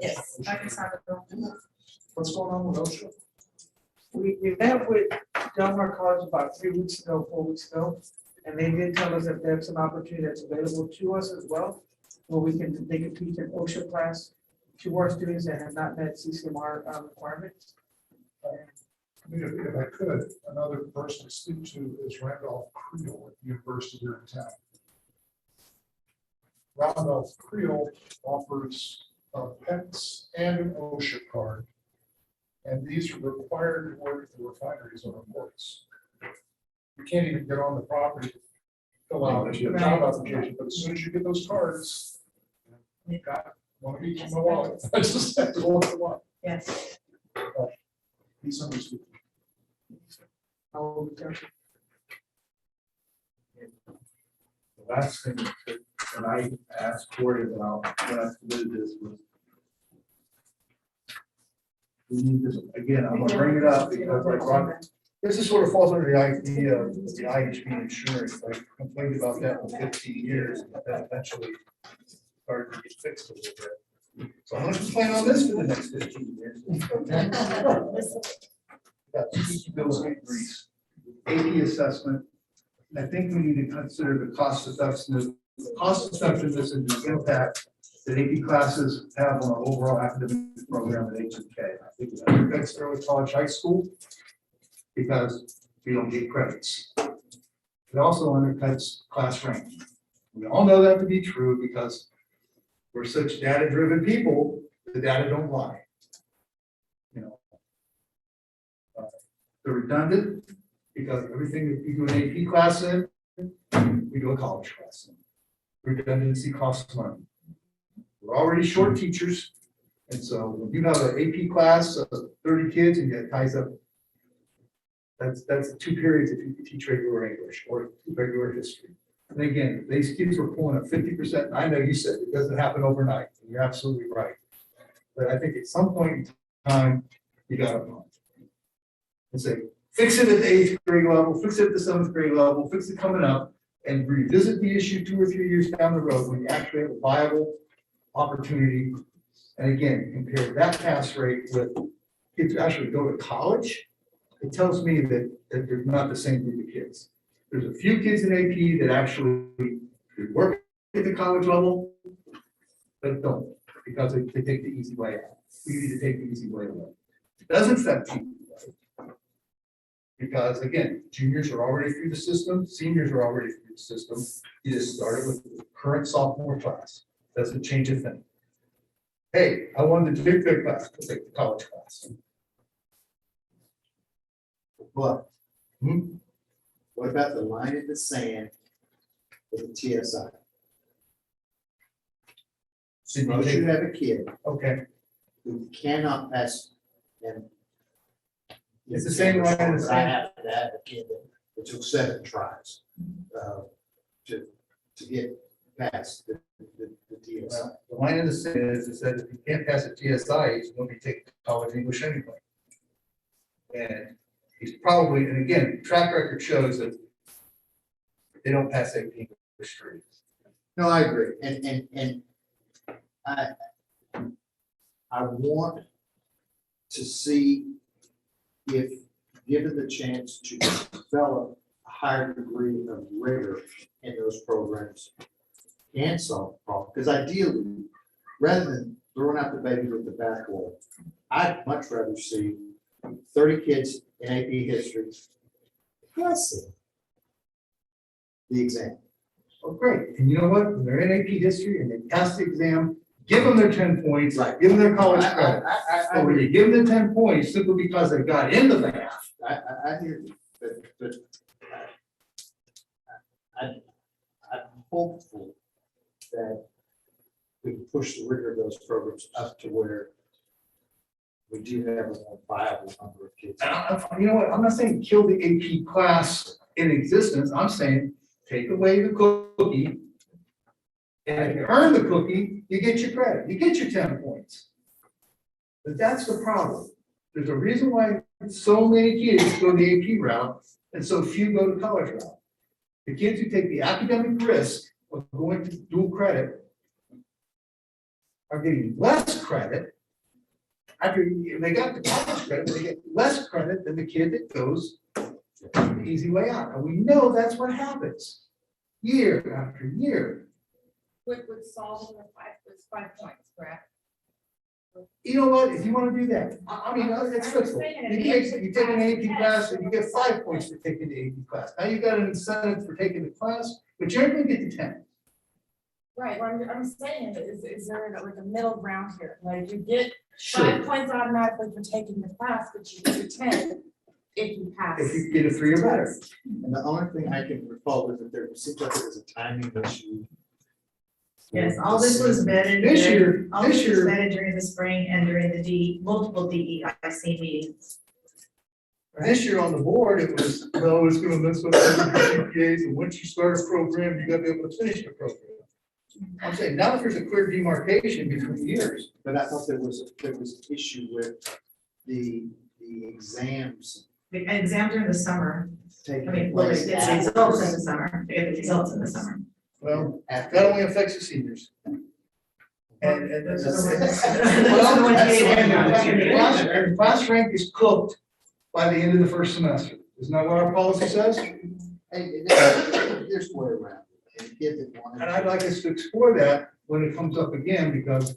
Yes. I can start with them. What's going on with ocean? We met with Del Mar College about 3 weeks ago, 4 weeks ago, And they did tell us that there's an opportunity that's available to us as well, where they can teach an OSHA class to our students that have not met CCMR requirements. I mean, if I could, another person to speak to is Randolph Creel at the University here in town. Randolph Creel offers pets and an OSHA card. And these are required to work at the refineries on the ports. You can't even get on the property to fill out a job application, but as soon as you get those cards, you got one of each in my wallet. I just have to go with the one. Yes. He's understood. The last thing that I asked Corey about when I submitted this was, we need this, again, I'm gonna bring it up because like Ron, this is sort of falls under the idea of the IHP insurance. I complained about that for 15 years, but that eventually started to get fixed a little bit. So I'm gonna complain on this for the next 15 years. Got two bills of grease, AP assessment. I think we need to consider the cost effectiveness and the impact that AP classes have on our overall academic program at H&K. I think it affects early college, high school, because we don't get credits. It also undercuts class ranking. We all know that to be true because we're such data-driven people, the data don't lie. You know, they're redundant because everything that you do an AP class in, we do a college class in. Redundancy costs money. We're already short teachers, and so when you have an AP class of 30 kids and it ties up, that's 2 periods if you teach regular English or regular history. And again, these kids are pulling up 50%. I know you said it doesn't happen overnight, and you're absolutely right. But I think at some point in time, you got to and say, fix it at the 8th grade level, fix it at the 7th grade level, fix it coming up, and revisit the issue 2 or 3 years down the road when you actually have a viable opportunity. And again, compare that pass rate with kids who actually go to college. It tells me that there's not the same group of kids. There's a few kids in AP that actually work at the college level, but don't, because they take the easy way out. We need to take the easy way away. It doesn't affect you. Because again, juniors are already through the system, seniors are already through the system. You just started with the current sophomore class. Doesn't change a thing. Hey, I wanted to take their class, I'll take the college class. But what about the line in the sand for the TSI? Suppose you have a kid Okay, who cannot pass, and it's the same line in the I sand. have to have a kid that took 7 tries to get past the TSI. Well, the line in the sand is that if you can't pass a TSI, he's going to be taking college English anyway. And he's probably, and again, track record shows that they don't pass AP English straight. No, I agree, and I want to see if given the chance to develop a higher degree of rigor in those programs can solve the problem. Because ideally, rather than throwing out the baby with the bathwater, I'd much rather see 30 kids in AP history passing the exam. Oh, great. And you know what? When they're in AP history and they pass the exam, give them their 10 points, Right. give them their college credit. I Or when you give them the 10 points simply because they got into the math. I hear you, but I'm hopeful that we can push the rigor of those programs up to where we do have a more viable number of kids. And you know what? I'm not saying kill the AP class in existence. I'm saying take away the cookie. And if you earn the cookie, you get your credit. You get your 10 points. But that's the problem. There's a reason why so many kids go the AP route and so few go to college route. The kids who take the academic risk of going to dual credit are getting less credit. After they got the college credit, they get less credit than the kid that goes The easy way out, and we know that's what happens, year after year. Would solve with 5 points, correct? You know what, if you wanna do that, I mean, it's fixable. You take an AP class and you get 5 points for taking the AP class. Now you got an incentive for taking the class, but you're gonna get the 10. Right, what I'm saying is there like a middle ground here, like you get Sure. 5 points automatically for taking the class, but you get 10 if you pass. If you get a 3 or better. And the only thing I can recall is that there seems like there was a timing issue. Yes, all this was vetted. This during- year- All this this was year- vetted during the spring and during the multiple DEIC meetings. This year on the board, it was, no, it's gonna mess up the GPAs, and once you start a program, you gotta be able to finish the program. I'm saying, now that there's a clear demarcation between years, But I thought there was an issue with the exams The exams are in the summer. taking I mean, well, place. it's results in the summer. They get the results in the summer. well, that only affects the seniors. And. Those are the ones- That's- those are the ones that's- getting And the class rank is cooked by the end of the first semester. Isn't that what our policy says? Hey, there's way around it. And kids that want And I'd like us to explore that when it comes up again, because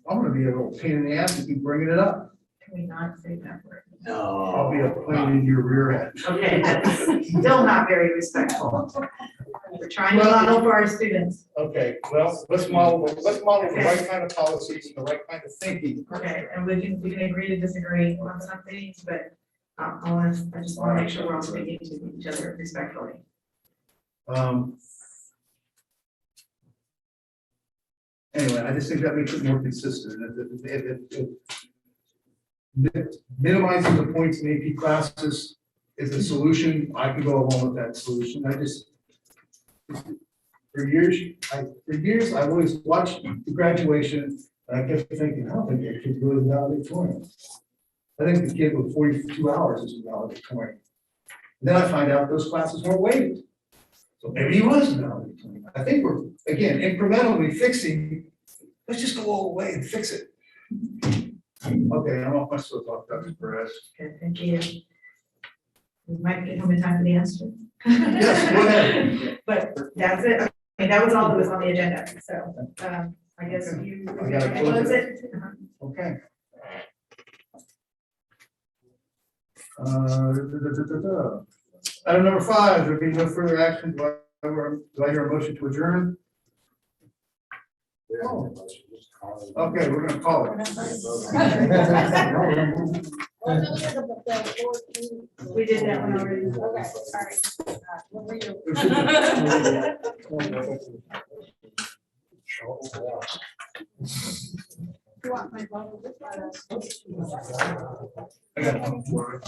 I'm gonna be a little pain in the ass to keep bringing it up. Can we not say that word? I'll be a pain in your rear end. Okay, that's still not very respectful. We're trying to model for our students. Okay, well, let's model the right kind of policies and the right kind of thinking. Okay, and we can agree to disagree on some things, but I just want to make sure we're all speaking to each other respectfully. Anyway, I just think that makes it more consistent. Minimizing the points in AP classes is a solution. I can go along with that solution. For years, I've always watched the graduation, and I kept thinking, I don't think that kid really valedictorian. I think the kid with 42 hours is a valedictorian. Then I find out those classes weren't waived. So maybe he was a valedictorian. I think we're, again, incrementally fixing, let's just go all the way and fix it. Okay, I'm off my soapbox, Dr. Perez. Okay, thank you. We might get home in time for the answer. Yes, go ahead. But that's it. I mean, that was all that was on the agenda, so, I guess you. I gotta close it. Okay. Item number 5, there being no further action, do I hear a motion to adjourn? Okay, we're gonna call it. We did that one already. Okay, all right. What were you? You want my bottle with I got one for it.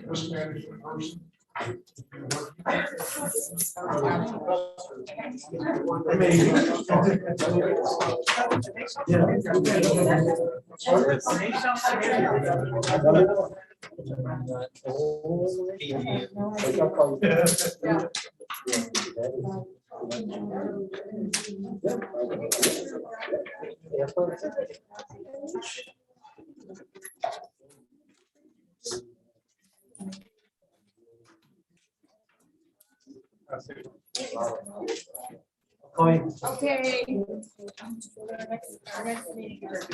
Risk management person. Okay. Our next meeting is.